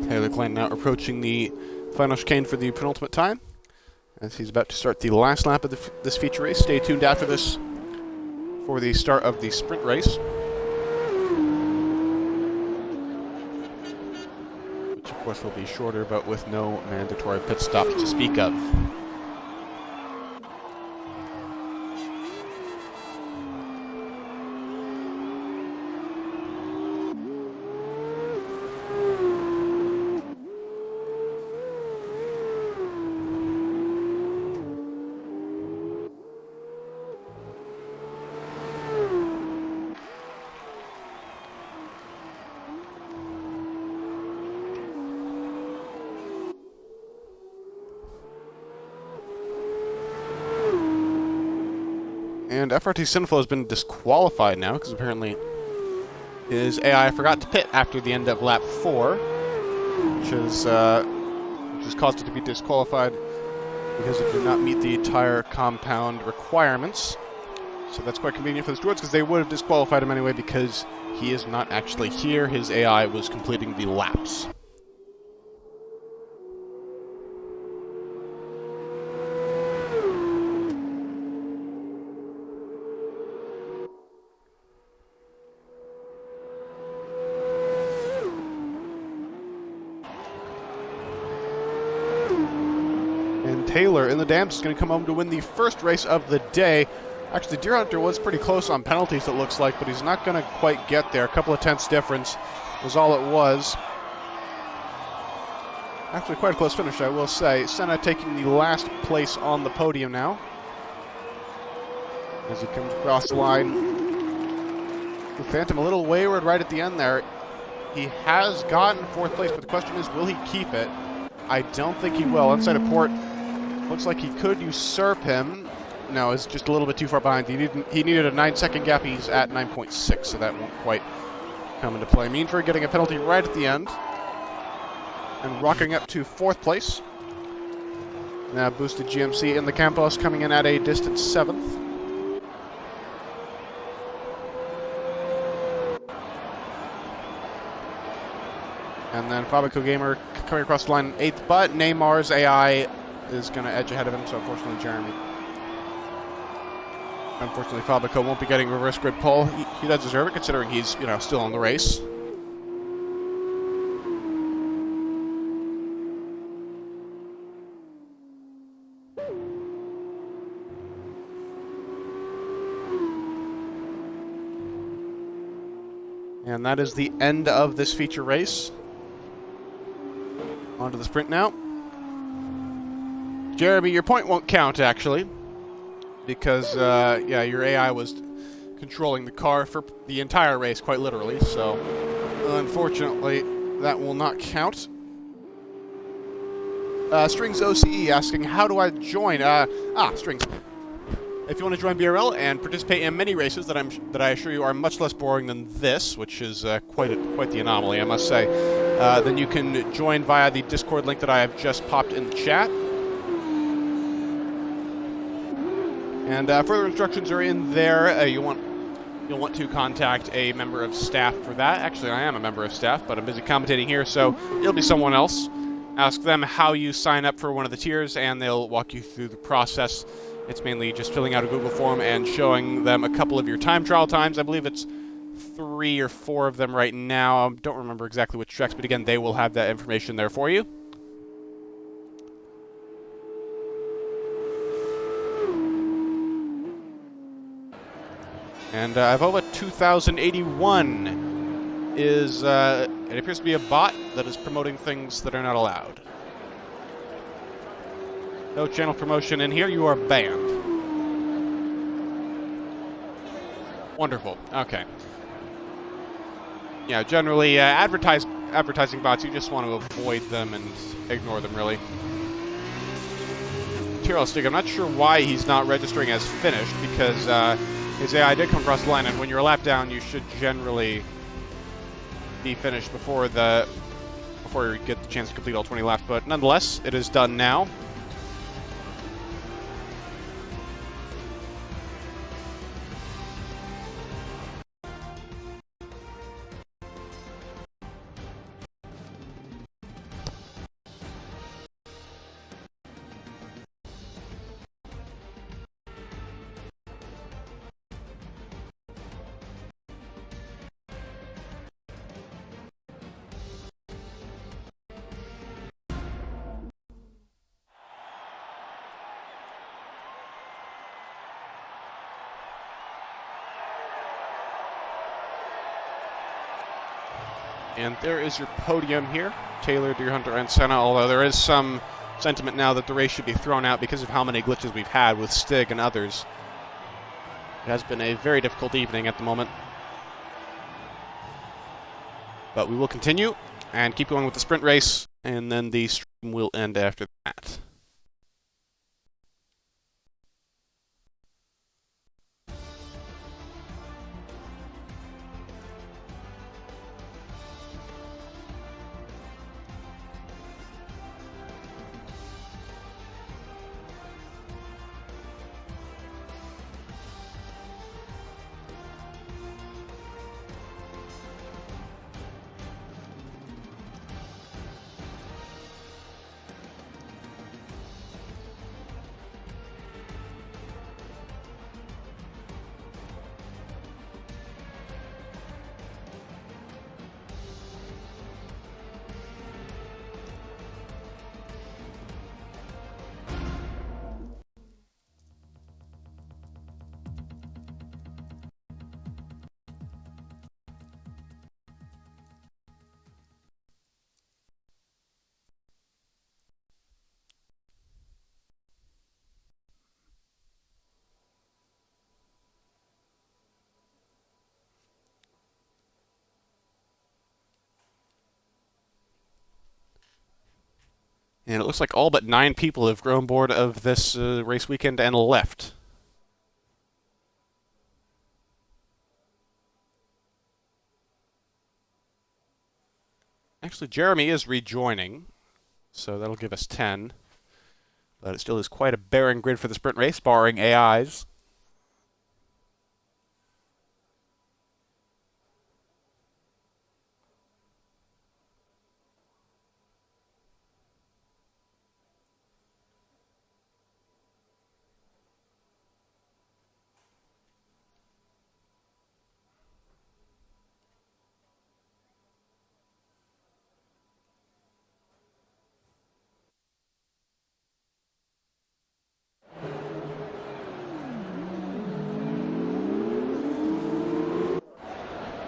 Taylor Klein now approaching the final chicane for the penultimate time, as he's about to start the last lap of this feature race. Stay tuned after this for the start of the sprint race, which of course will be shorter, but with no mandatory pit stops to speak of. And FRT Sinflow has been disqualified now because apparently his AI forgot to pit after the end of lap 4, which has caused it to be disqualified because it did not meet the tire compound requirements. So that's quite convenient for the stewards because they would have disqualified him anyway because he is not actually here. His AI was completing the laps. Taylor in the dams is going to come home to win the first race of the day. Actually, Deer Hunter was pretty close on penalties, it looks like, but he's not going to quite get there. A couple of tenths difference was all it was. Actually, quite a close finish, I will say. Senna taking the last place on the podium now, as he comes across the line. The Phantom a little wayward right at the end there. He has gotten fourth place, but the question is, will he keep it? I don't think he will. UnsightedPort looks like he could usurp him. No, it's just a little bit too far behind. He needed a 9-second gap. He's at 9.6, so that won't quite come into play. Meanford getting a penalty right at the end and rocking up to fourth place. Now boosted GMC in the Campos coming in at a distant 7th. And then Fabico Gamer coming across the line 8th, but Neymar's AI is going to edge ahead of him, so unfortunately Fabico won't be getting reverse grid pole. He does deserve it, considering he's, still in the race. And that is the end of this feature race. On to the sprint now. Jeremy, your point won't count, actually, because, your AI was controlling the car for the entire race, quite literally, so unfortunately, that will not count. Strings OCE asking, how do I join? Strings. If you want to join BRL and participate in many races that I assure you are much less boring than this, which is quite the anomaly, I must say, then you can join via the Discord link that I have just popped in the chat. And further instructions are in there. You'll want to contact a member of staff for that. Actually, I am a member of staff, but I'm busy commentating here, so it'll be someone else. Ask them how you sign up for one of the tiers, and they'll walk you through the process. It's mainly just filling out a Google form and showing them a couple of your time trial times. I believe it's 3 or 4 of them right now. I don't remember exactly which tracks, but again, they will have that information there for you. And Ivova 2081 is, it appears to be a bot that is promoting things that are not allowed. No channel promotion in here, you are banned. Wonderful, okay. Yeah, generally, advertising bots, you just want to avoid them and ignore them, really. Tyrrell Stick, I'm not sure why he's not registering as finished, because his AI did come across the line, and when you're a lap down, you should generally be finished before you get the chance to complete all 20 laps, but nonetheless, it is done now. And there is your podium here. Taylor, Deer Hunter, and Senna, although there is some sentiment now that the race should be thrown out because of how many glitches we've had with Stig and others. It has been a very difficult evening at the moment. But we will continue and keep going with the sprint race, and then the stream will end after that. And it looks like all but 9 people have grown bored of this race weekend and left. Actually, Jeremy is rejoining, so that'll give us 10. But it still is quite a barren grid for the sprint race, barring AIs.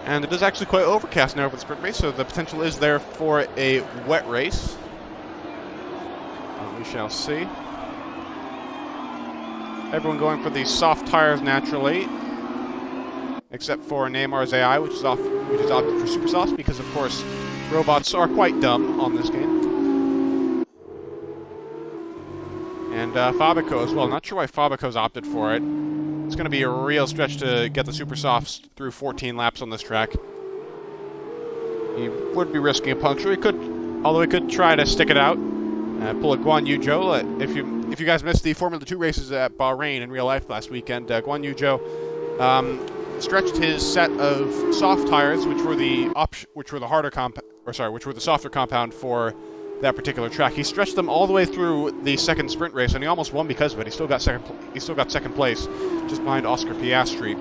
And it is actually quite overcast now for the sprint race, so the potential is there for a wet race. We shall see. Everyone going for the soft tires naturally, except for Neymar's AI, which is opted for super softs because, of course, robots are quite dumb on this game. And Fabico as well. Not sure why Fabico's opted for it. It's going to be a real stretch to get the super softs through 14 laps on this track. He would be risking a puncture. Although he could try to stick it out, pull a Guan Yu Zhou. If you guys missed the Formula 2 races at Bahrain in real life last weekend, Guan Yu Zhou stretched his set of soft tires, which were the softer compound for that particular track. He stretched them all the way through the second sprint race, and he almost won because of it. He still got second place, just behind Oscar Piastri,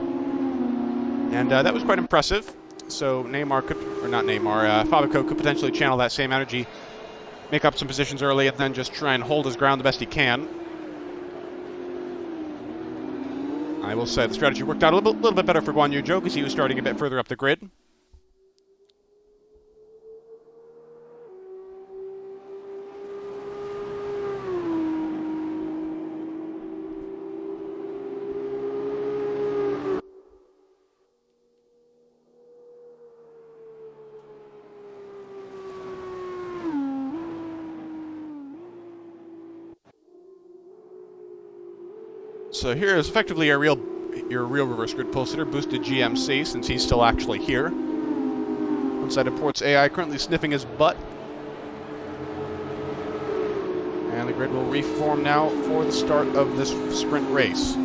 and that was quite impressive. So Fabico could potentially channel that same energy, make up some positions early, and then just try and hold his ground the best he can. I will say the strategy worked out a little bit better for Guan Yu Zhou because he was starting a bit further up the grid. So here is effectively your real reverse grid pole sitter, boosted GMC, since he's still actually here. UnsightedPort's AI currently sniffing his butt. And the grid will reform now for the start of this sprint race.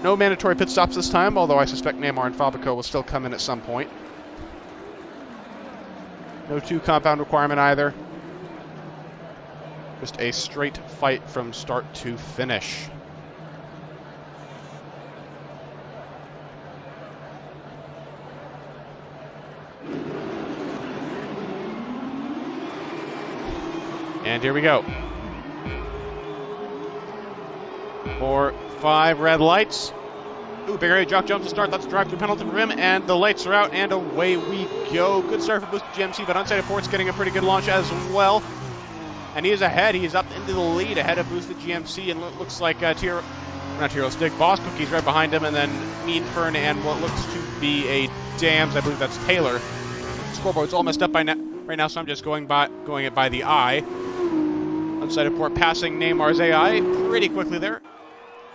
No mandatory pit stops this time, although I suspect Neymar and Fabico will still come in at some point. No 2 compound requirement either. Just a straight fight from start to finish. And here we go. 4, 5 red lights. Ooh, Big Ray Jock jumps to start. That's a drive-through penalty for him, and the lights are out, and away we go. Good start for Boosted GMC, but UnsightedPort's getting a pretty good launch as well. And he is ahead. He is up into the lead ahead of Boosted GMC, and it looks like Boss Cookie's right behind him, and then Mean Fern and what looks to be a Dams. I believe that's Taylor. The scoreboard's all messed up right now, so I'm just going it by the eye. UnsightedPort passing Neymar's AI pretty quickly there,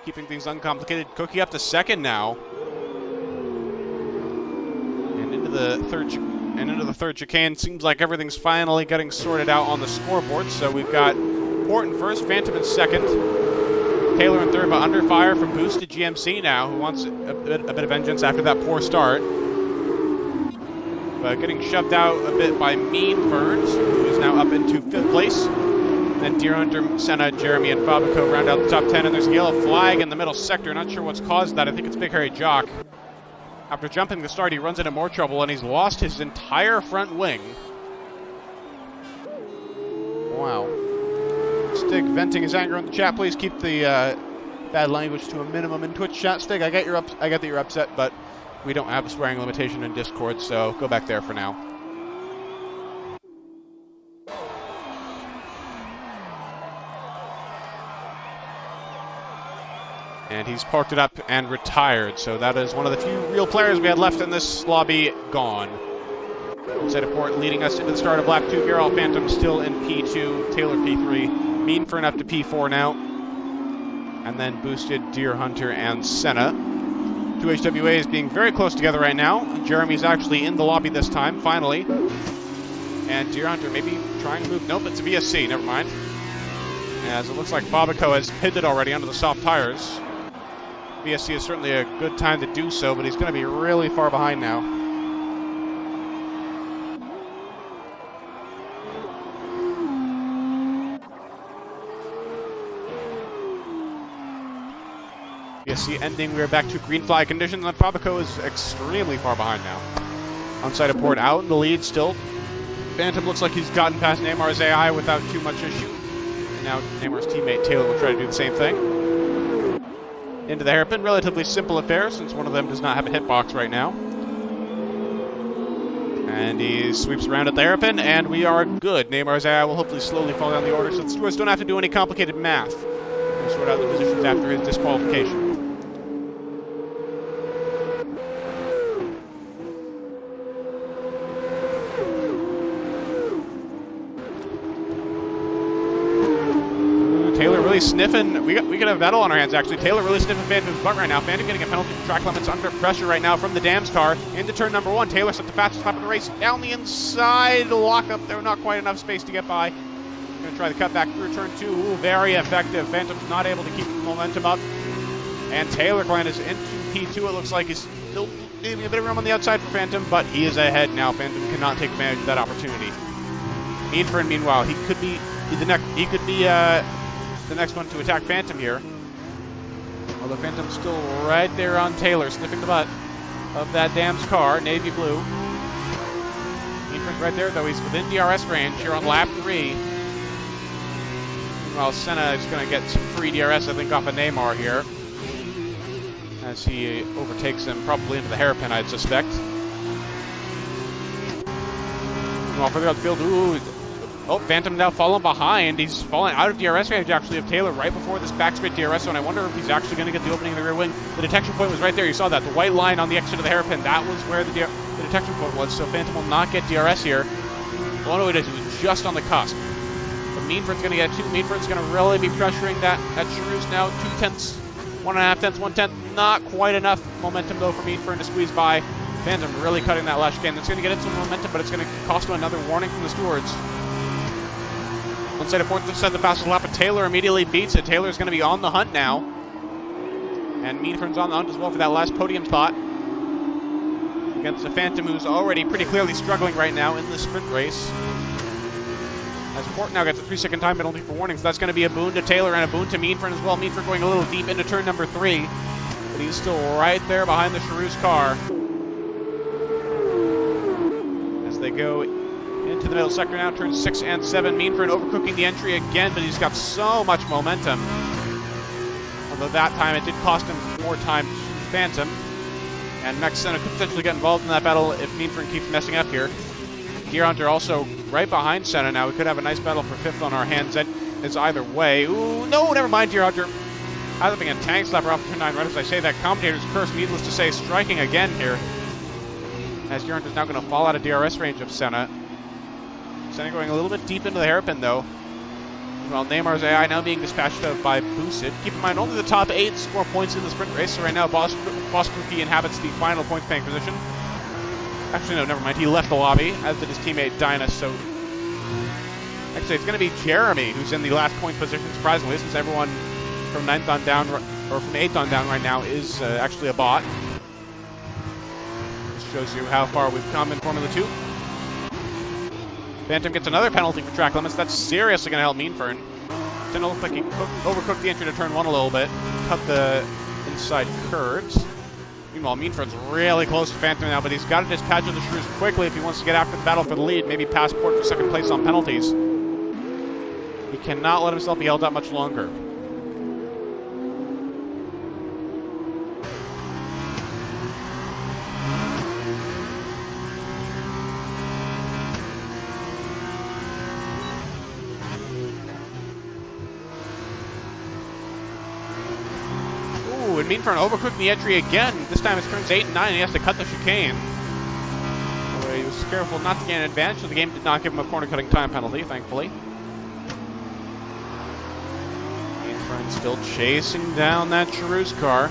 keeping things uncomplicated. Cookie up to second now, and into the third chicane. Seems like everything's finally getting sorted out on the scoreboard. So we've got Port in first, Phantom in second, Taylor in third, but under fire from Boosted GMC now, who wants a bit of vengeance after that poor start. But getting shoved out a bit by Mean Ferns, who is now up into 5th place. Then Deer Hunter, Senna, Jeremy, and Fabico round out the top 10, and there's a yellow flag in the middle sector. Not sure what's caused that. I think it's Big Harry Jock. After jumping the start, he runs into more trouble, and he's lost his entire front wing. Wow. Stig venting his anger in the chat. Please keep the bad language to a minimum in Twitch chat. Stig, I get that you're upset, but we don't have a swearing limitation in Discord, so go back there for now. And he's parked it up and retired, so that is one of the few real players we had left in this lobby gone. UnsightedPort leading us into the start of lap 2. Geralt Phantom still in P2, Taylor P3. Meanfern up to P4 now. And then Boosted, Deer Hunter, and Senna. Two HWAs being very close together right now. Jeremy's actually in the lobby this time, finally. And Deer Hunter maybe trying to move. Nope, it's a VSC, never mind. As it looks like Babaco has pitted already under the soft tires. VSC is certainly a good time to do so, but he's going to be really far behind now. VSC ending, we're back to green flag conditions, and Babaco is extremely far behind now. UnsightedPort out in the lead still. Phantom looks like he's gotten past Neymar's AI without too much issue. And now Neymar's teammate Taylor will try to do the same thing. Into the hairpin, relatively simple affair since one of them does not have a hitbox right now. And he sweeps around at the hairpin, and we are good. Neymar's AI will hopefully slowly fall down the order so the stewards don't have to do any complicated math to sort out the positions after his disqualification. Taylor really sniffing. We got a battle on our hands, actually. Taylor really sniffing Phantom's butt right now. Phantom getting a penalty for track limits under pressure right now from the Dams car. Into turn number 1. Taylor set the fastest lap of the race. Down the inside. Lock up there. Not quite enough space to get by. Going to try the cutback through turn 2. Ooh, very effective. Phantom's not able to keep the momentum up. And Taylor Glenn is into P2. It looks like he's still leaving a bit of room on the outside for Phantom, but he is ahead now. Phantom cannot take advantage of that opportunity. Meanfern, meanwhile, he could be the next one to attack Phantom here. Although Phantom's still right there on Taylor, sniffing the butt of that Dams car, navy blue. Meanfern's right there, though. He's within DRS range here on lap 3. Meanwhile, Senna is going to get some free DRS, I think, off of Neymar here, as he overtakes him, probably into the hairpin, I'd suspect. Meanwhile, further out the field, oh, Phantom now falling behind. He's falling out of DRS range, actually, of Taylor right before this back straight DRS zone. I wonder if he's actually going to get the opening of the rear wing. The detection point was right there. You saw that. The white line on the exit of the hairpin, that was where the detection point was. So Phantom will not get DRS here. Oh, no, it is. It was just on the cusp. But Meanfern's going to get 2. Meanfern's going to really be pressuring that Charouz now. 2 tenths, 1.5 tenths, 1 tenth. Not quite enough momentum, though, for Meanfern to squeeze by. Phantom really cutting that lash again. It's going to get it some momentum, but it's going to cost him another warning from the stewards. UnsightedPort set the fastest lap, but Taylor immediately beats it. Taylor's going to be on the hunt now. And Meanfern's on the hunt as well for that last podium spot. Against the Phantom, who's already pretty clearly struggling right now in the sprint race. As Port now gets a 3-second time penalty for warnings. That's going to be a boon to Taylor and a boon to Meanfern as well. Meanfern going a little deep into turn number 3. But he's still right there behind the Charouz car. As they go into the middle sector now, turns 6 and 7. Meanfern overcooking the entry again, but he's got so much momentum. Although that time it did cost him more time to Phantom. And Max Senna could potentially get involved in that battle if Meanfern keeps messing up here. Deer Hunter also right behind Senna now. We could have a nice battle for 5th on our hands. It's either way. Ooh, no, never mind, Deer Hunter. Either being a tank slapper off turn 9 right as I say that. Commentator's curse, needless to say, striking again here. As Deer Hunter's now going to fall out of DRS range of Senna. Senna going a little bit deep into the hairpin, though. Meanwhile, Neymar's AI now being dispatched out by Boosted. Keep in mind, only the top 8 score points in the sprint race, so right now Boss Cookie inhabits the final points-paying position. Actually, no, never mind. He left the lobby, as did his teammate Dyna, so... Actually, it's going to be Jeremy who's in the last point position, surprisingly, since everyone from 9th on down, or from 8th on down right now is actually a bot. This shows you how far we've come in Formula 2. Phantom gets another penalty for track limits. That's seriously going to help Meanfern. It's going to look like he overcooked the entry to turn 1 a little bit. Cut the inside curves. Meanwhile, Meanfern's really close to Phantom now, but he's got to dispatch of the Charouz quickly if he wants to get after the battle for the lead. Maybe passport for 2nd place on penalties. He cannot let himself be held up much longer. And Meanfern overcooked the entry again. This time it's turns 8 and 9, and he has to cut the chicane. So he was careful not to gain an advantage, so the game did not give him a corner-cutting time penalty, thankfully. Meanfern still chasing down that Charouz car.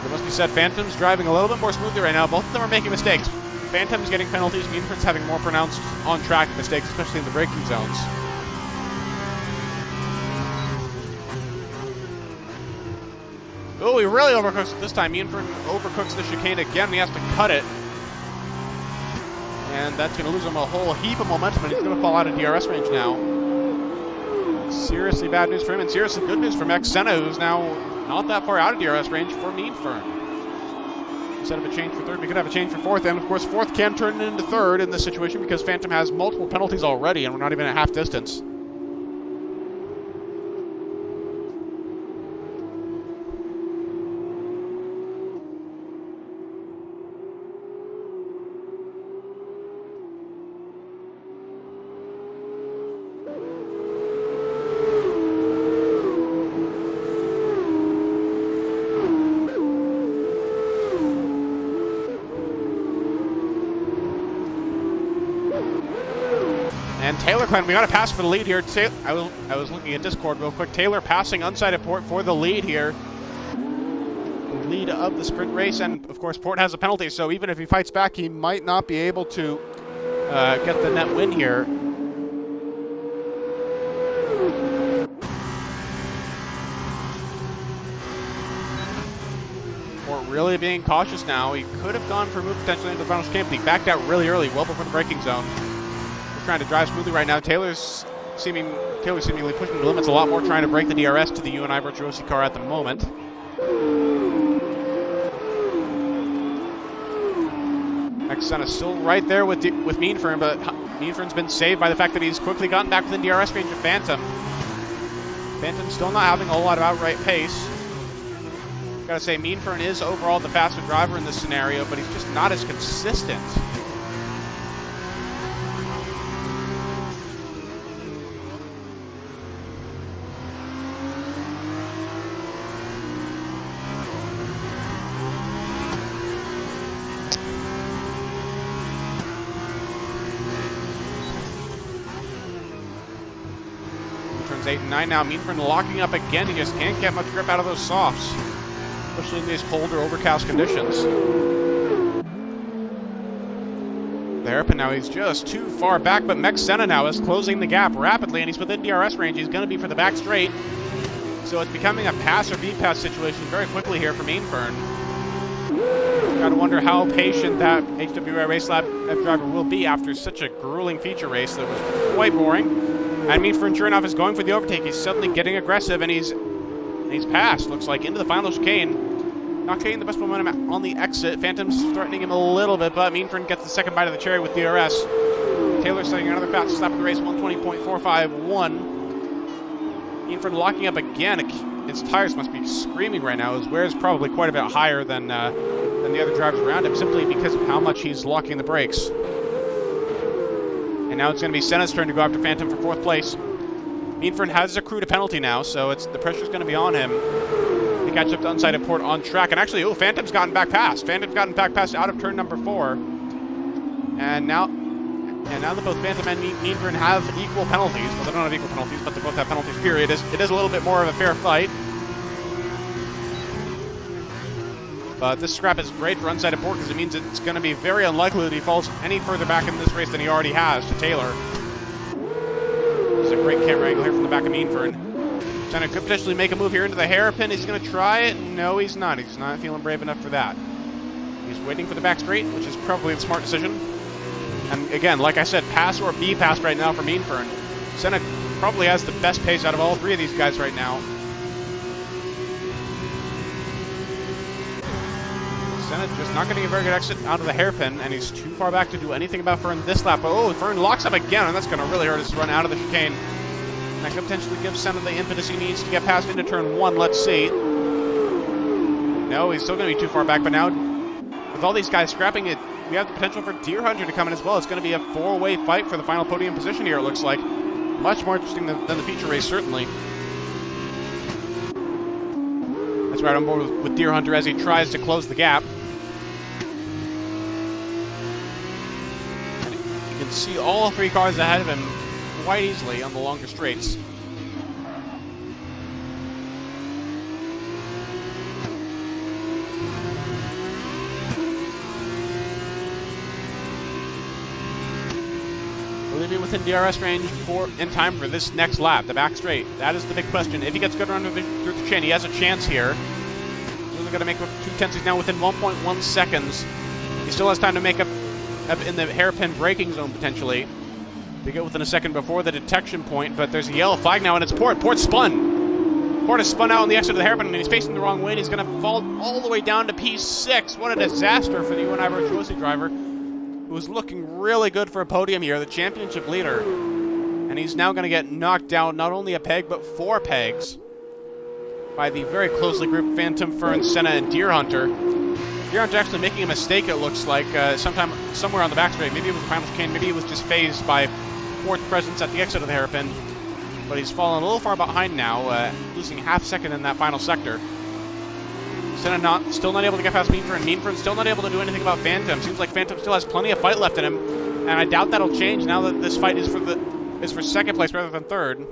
It must be said, Phantom's driving a little bit more smoothly right now. Both of them are making mistakes. Phantom's getting penalties, Meanfern's having more pronounced on-track mistakes, especially in the braking zones. Oh, he really overcooks it this time. Meanfern overcooks the chicane again. He has to cut it. And that's going to lose him a whole heap of momentum, and he's going to fall out of DRS range now. Seriously bad news for him, and seriously good news for Max Senna, who's now not that far out of DRS range for Meanfern. Instead of a change for third, we could have a change for fourth, and of course fourth can turn into third in this situation because Phantom has multiple penalties already, and we're not even at half distance. And Taylor Clan, we got a pass for the lead here. I was looking at Discord real quick. Taylor passing UnsightedPort for the lead here. The lead of the sprint race, and of course Port has a penalty, so even if he fights back, he might not be able to get the net win here. Port really being cautious now. He could have gone for a move potentially into the final chicane, but he backed out really early, well before the braking zone. Trying to drive smoothly right now. Taylor's seemingly pushing the limits a lot more, trying to break the DRS to the UNI Virtuosi car at the moment. Max Senna still right there with Meanfern, but Meanfern's been saved by the fact that he's quickly gotten back within DRS range of Phantom. Phantom's still not having a whole lot of outright pace. Gotta say, Meanfern is overall the faster driver in this scenario, but he's just not as consistent. Turns 8 and 9 now. Meanfern locking up again. He just can't get much grip out of those softs, especially in these colder, overcast conditions. There, but now he's just too far back, but Max Senna now is closing the gap rapidly, and he's within DRS range. He's going to be for the back straight. So it's becoming a pass or B-pass situation very quickly here for Meanfern. Gotta wonder how patient that HWA Race Lab driver will be after such a grueling feature race that was quite boring. And Meanfern, sure enough, is going for the overtake. He's suddenly getting aggressive, and he's passed, looks like, into the final chicane. Not getting the best momentum on the exit. Phantom's threatening him a little bit, but Meanfern gets the second bite of the cherry with DRS. Taylor setting another fastest lap of the race, 120.451. Meanfern locking up again. His tires must be screaming right now. His wear is probably quite a bit higher than the other drivers around him, simply because of how much he's locking the brakes. And now it's going to be Senna's turn to go after Phantom for fourth place. Meanfern has accrued a penalty now, so the pressure's going to be on him to catch up to UnsightedPort on track. And actually, Phantom's gotten back past. Phantom's gotten back past out of turn number 4. And now that both Phantom and Meanfern have equal penalties, well, they don't have equal penalties, but they both have penalties, period, it is a little bit more of a fair fight. But this scrap is great for UnsightedPort because it means it's going to be very unlikely that he falls any further back in this race than he already has to Taylor. This is a great camera angle here from the back of Meanfern. Senna could potentially make a move here into the hairpin. He's going to try it. No, he's not. He's not feeling brave enough for that. He's waiting for the back straight, which is probably the smart decision. And again, like I said, pass or B pass right now for Meanfern. Senna probably has the best pace out of all three of these guys right now. Senna just not getting a very good exit out of the hairpin, and he's too far back to do anything about Fern this lap. Oh, Fern locks up again, and that's going to really hurt his run out of the chicane. That could potentially give Senna the impetus he needs to get past into turn 1. Let's see. No, he's still going to be too far back, but now with all these guys scrapping it, we have the potential for Deer Hunter to come in as well. It's going to be a 4-way fight for the final podium position here, it looks like. Much more interesting than the feature race, certainly. That's right on board with Deer Hunter as he tries to close the gap. And you can see all three cars ahead of him quite easily on the longer straights. Will he be within DRS range in time for this next lap, the back straight? That is the big question. If he gets good run through the chain, he has a chance here. He's only going to make up 2/10. He's now within 1.1 seconds. He still has time to make up in the hairpin braking zone potentially. They get within a second before the detection point, but there's a yellow flag now, and it's Port. Port spun. Port has spun out on the exit of the hairpin, and he's facing the wrong way, and he's going to fall all the way down to P6. What a disaster for the UNI Virtuosi driver, who was looking really good for a podium here, the championship leader. And he's now going to get knocked down not only a peg, but 4 pegs by the very closely grouped Phantom, Fern, Senna, and Deer Hunter. Deer Hunter actually making a mistake, it looks like, somewhere on the back straight. Maybe it was the final chicane, maybe he was just phased by Port's presence at the exit of the hairpin. But he's fallen a little far behind now, losing half second in that final sector. Senna still not able to get past Meanford, and Meanford still not able to do anything about Phantom. Seems like Phantom still has plenty of fight left in him, and I doubt that'll change now that this fight is for second place rather than third. Of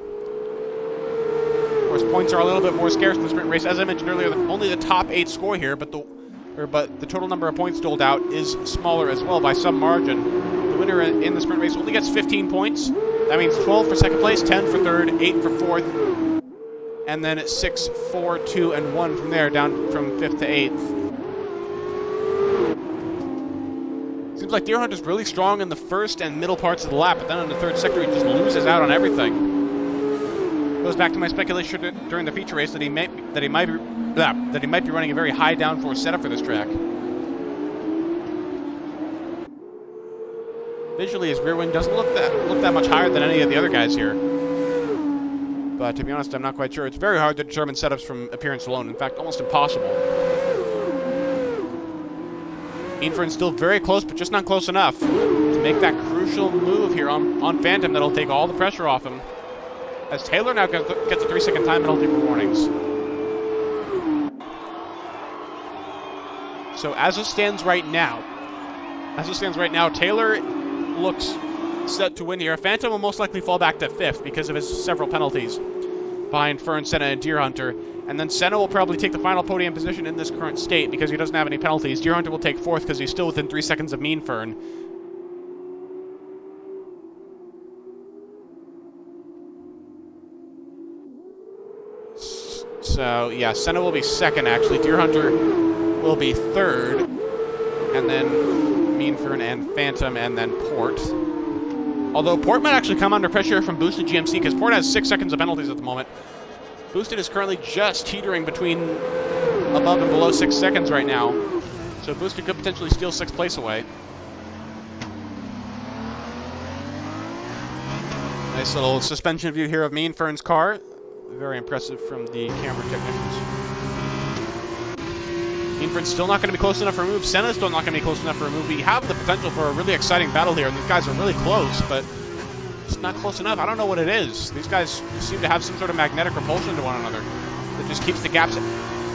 course, points are a little bit more scarce in the sprint race. As I mentioned earlier, only the top 8 score here, but the total number of points doled out is smaller as well by some margin. The winner in the sprint race only gets 15 points. That means 12 for second place, 10 for third, 8 for fourth, and then 6, 4, 2, and 1 from there, down from 5th to 8th. Seems like Deer Hunter's really strong in the first and middle parts of the lap, but then in the third sector he just loses out on everything. Goes back to my speculation during the feature race that he might be running a very high downforce setup for this track. Visually, his rear wing doesn't look that much higher than any of the other guys here. But to be honest, I'm not quite sure. It's very hard to determine setups from appearance alone. In fact, almost impossible. Meanford's still very close, but just not close enough to make that crucial move here on Phantom that'll take all the pressure off him. As Taylor now gets a 3-second time penalty for warnings. So as it stands right now, Taylor looks set to win here. Phantom will most likely fall back to 5th because of his several penalties behind Fern, Senna, and Deer Hunter. And then Senna will probably take the final podium position in this current state because he doesn't have any penalties. Deer Hunter will take 4th because he's still within 3 seconds of Mean Fern. So, yeah, Senna will be 2nd, actually. Deer Hunter will be 3rd. And then Mean Fern and Phantom, and then Port. Although Port might actually come under pressure from Boosted GMC because Port has 6 seconds of penalties at the moment. Boosted is currently just teetering between above and below 6 seconds right now. So Boosted could potentially steal 6th place away. Nice little suspension view here of Mean Fern's car. Very impressive from the camera technicians. Mean Fern's still not going to be close enough for a move. Senna's still not going to be close enough for a move. We have the potential for a really exciting battle here, and these guys are really close, but it's not close enough. I don't know what it is. These guys seem to have some sort of magnetic repulsion to one another that just keeps the gaps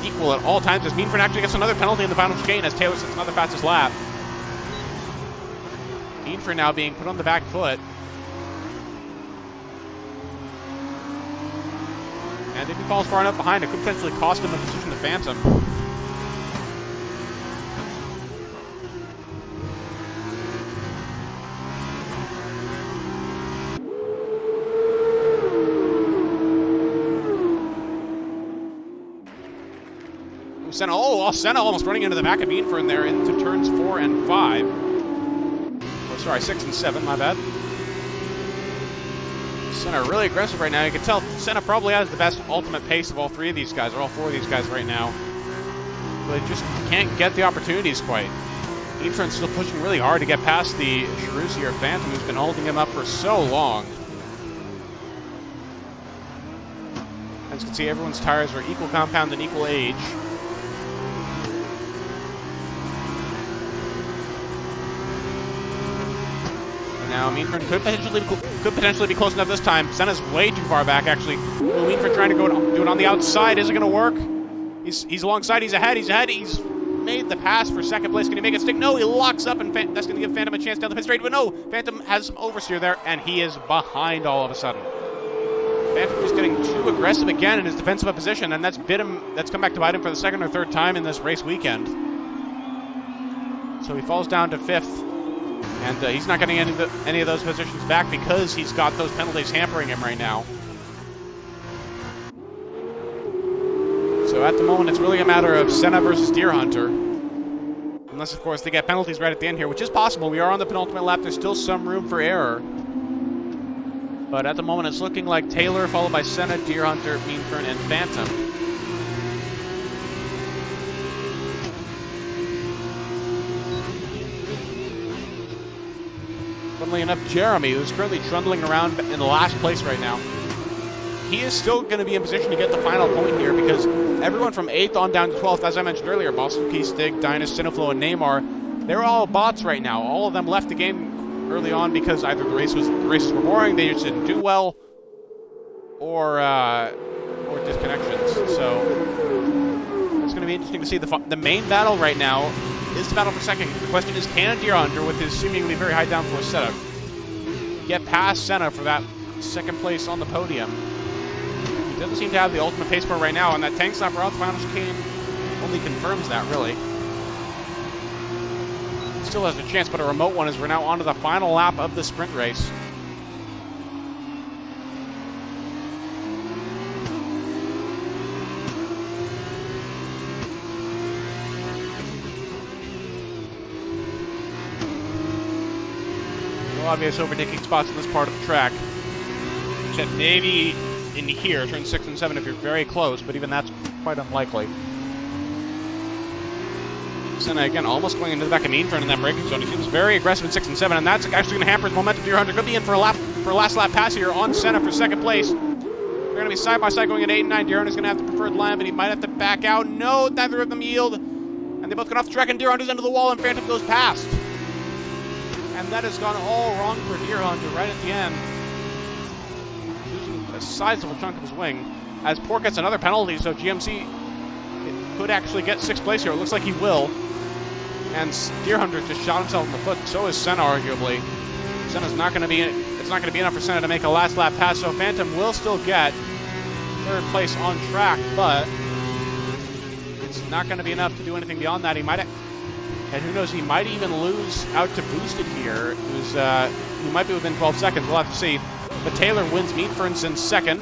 equal at all times. As Mean Fern actually gets another penalty in the final chicane as Taylor sets another fastest lap. Mean Fern now being put on the back foot. And if he falls far enough behind, it could potentially cost him a position to Phantom. Senna almost running into the back of Mean Fern there into turns 4 and 5. Oh, sorry, 6 and 7, my bad. Senna really aggressive right now. You can tell Senna probably has the best ultimate pace of all 3 of these guys, or all 4 of these guys right now. But they just can't get the opportunities quite. Mean Fern's still pushing really hard to get past the Cherusier Phantom, who's been holding him up for so long. As you can see, everyone's tires are equal compound and equal age. Now, Mean Fern could potentially be close enough this time. Senna's way too far back, actually. Will Mean Fern trying to do it on the outside? Is it going to work? He's alongside. He's ahead. He's made the pass for 2nd place. Can he make it stick? No, he locks up, and that's going to give Phantom a chance down the pit straight. But no, Phantom has some oversteer there, and he is behind all of a sudden. Phantom is getting too aggressive again in his defensive position, and that's come back to bite him for the 2nd or 3rd time in this race weekend. So he falls down to 5th. And he's not getting any of those positions back because he's got those penalties hampering him right now. So at the moment, it's really a matter of Senna versus Deer Hunter. Unless, of course, they get penalties right at the end here, which is possible. We are on the penultimate lap. There's still some room for error. But at the moment, it's looking like Taylor, followed by Senna, Deer Hunter, Meanfern, and Phantom. Funnily enough, Jeremy, who's currently trundling around in the last place right now, he is still going to be in position to get the final point here because everyone from 8th on down to 12th, as I mentioned earlier, Boston, Stig, Dynus, Cineflow, and Neymar, they're all bots right now. All of them left the game early on because either the races were boring, they just didn't do well, or disconnections. So it's going to be interesting to see. The main battle right now is the battle for second. The question is, can Deer Hunter, with his seemingly very high downforce setup, get past Senna for that second place on the podium? He doesn't seem to have the ultimate pace bar right now, and that tank stop route final chicane only confirms that, really. Still has a chance, but a remote one as we're now on to the final lap of the sprint race. No obvious overtaking spots in this part of the track. Except maybe in here, turn 6 and 7 if you're very close, but even that's quite unlikely. Senna again almost going into the back of Meanfern in that braking zone. He seems very aggressive in 6 and 7, and that's actually going to hamper his momentum. Deer Hunter could be in for a last lap pass here on Senna for second place. They're going to be side by side going at 8 and 9. Deer Hunter's going to have the preferred line, but he might have to back out. No, neither of them yield, and they both get off the track, and Deer Hunter's into the wall, and Phantom goes past. And that has gone all wrong for Deer Hunter right at the end. Losing a sizable chunk of his wing. As Port gets another penalty, so GMC could actually get 6th place here. It looks like he will. And Deer Hunter just shot himself in the foot. So is Senna, arguably. Senna's not going to be. It's not going to be enough for Senna to make a last lap pass. So Phantom will still get 3rd place on track, but it's not going to be enough to do anything beyond that. He might. And who knows, he might even lose out to Boosted here. He might be within 12 seconds. We'll have to see. But Taylor wins. Meanfern's in 2nd.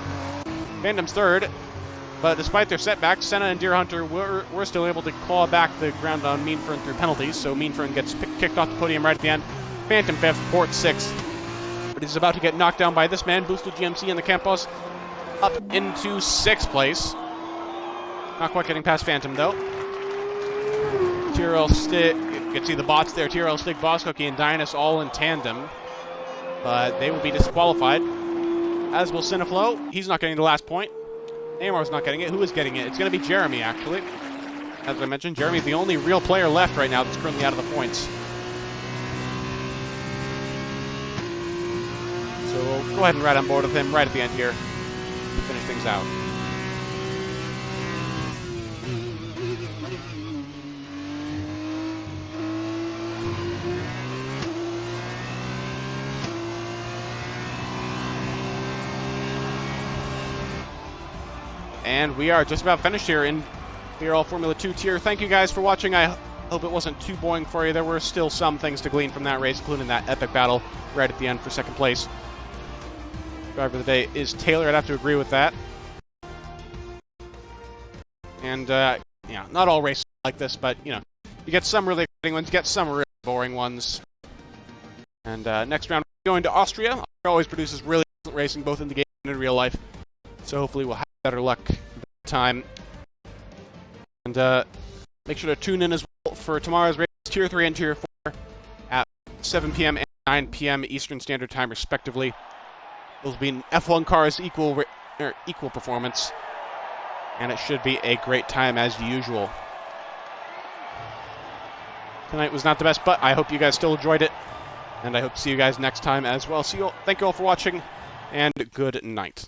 Phantom's 3rd. But despite their setbacks, Senna and Deer Hunter were still able to claw back the ground on Meanfern through penalties. So Meanfern gets kicked off the podium right at the end. Phantom 5th, Port 6th. But he's about to get knocked down by this man. Boosted GMC and the Campos up into 6th place. Not quite getting past Phantom, though. TRL Stig, you can see the bots there. TRL Stig, Boss Cookie, and Dynus all in tandem. But they will be disqualified. As will Cineflow. He's not getting the last point. Neymar's not getting it. Who is getting it? It's going to be Jeremy, actually. As I mentioned, Jeremy's the only real player left right now that's currently out of the points. So we'll go ahead and ride on board with him right at the end here to finish things out. And we are just about finished here in BRL Formula 2 tier. Thank you guys for watching. I hope it wasn't too boring for you. There were still some things to glean from that race, including that epic battle right at the end for 2nd place. Driver of the day is Taylor. I'd have to agree with that. And, yeah, not all races like this, but, you know, you get some really exciting ones, you get some really boring ones. And next round, we're going to Austria. Austria always produces really excellent racing, both in the game and in real life. So hopefully we'll have better luck this time. And make sure to tune in as well for tomorrow's race, Tier 3 and Tier 4, at 7 p.m. and 9 p.m. Eastern Standard Time, respectively. Those will be in F1 cars, equal performance. And it should be a great time as usual. Tonight was not the best, but I hope you guys still enjoyed it. And I hope to see you guys next time as well. Thank you all for watching, and good night.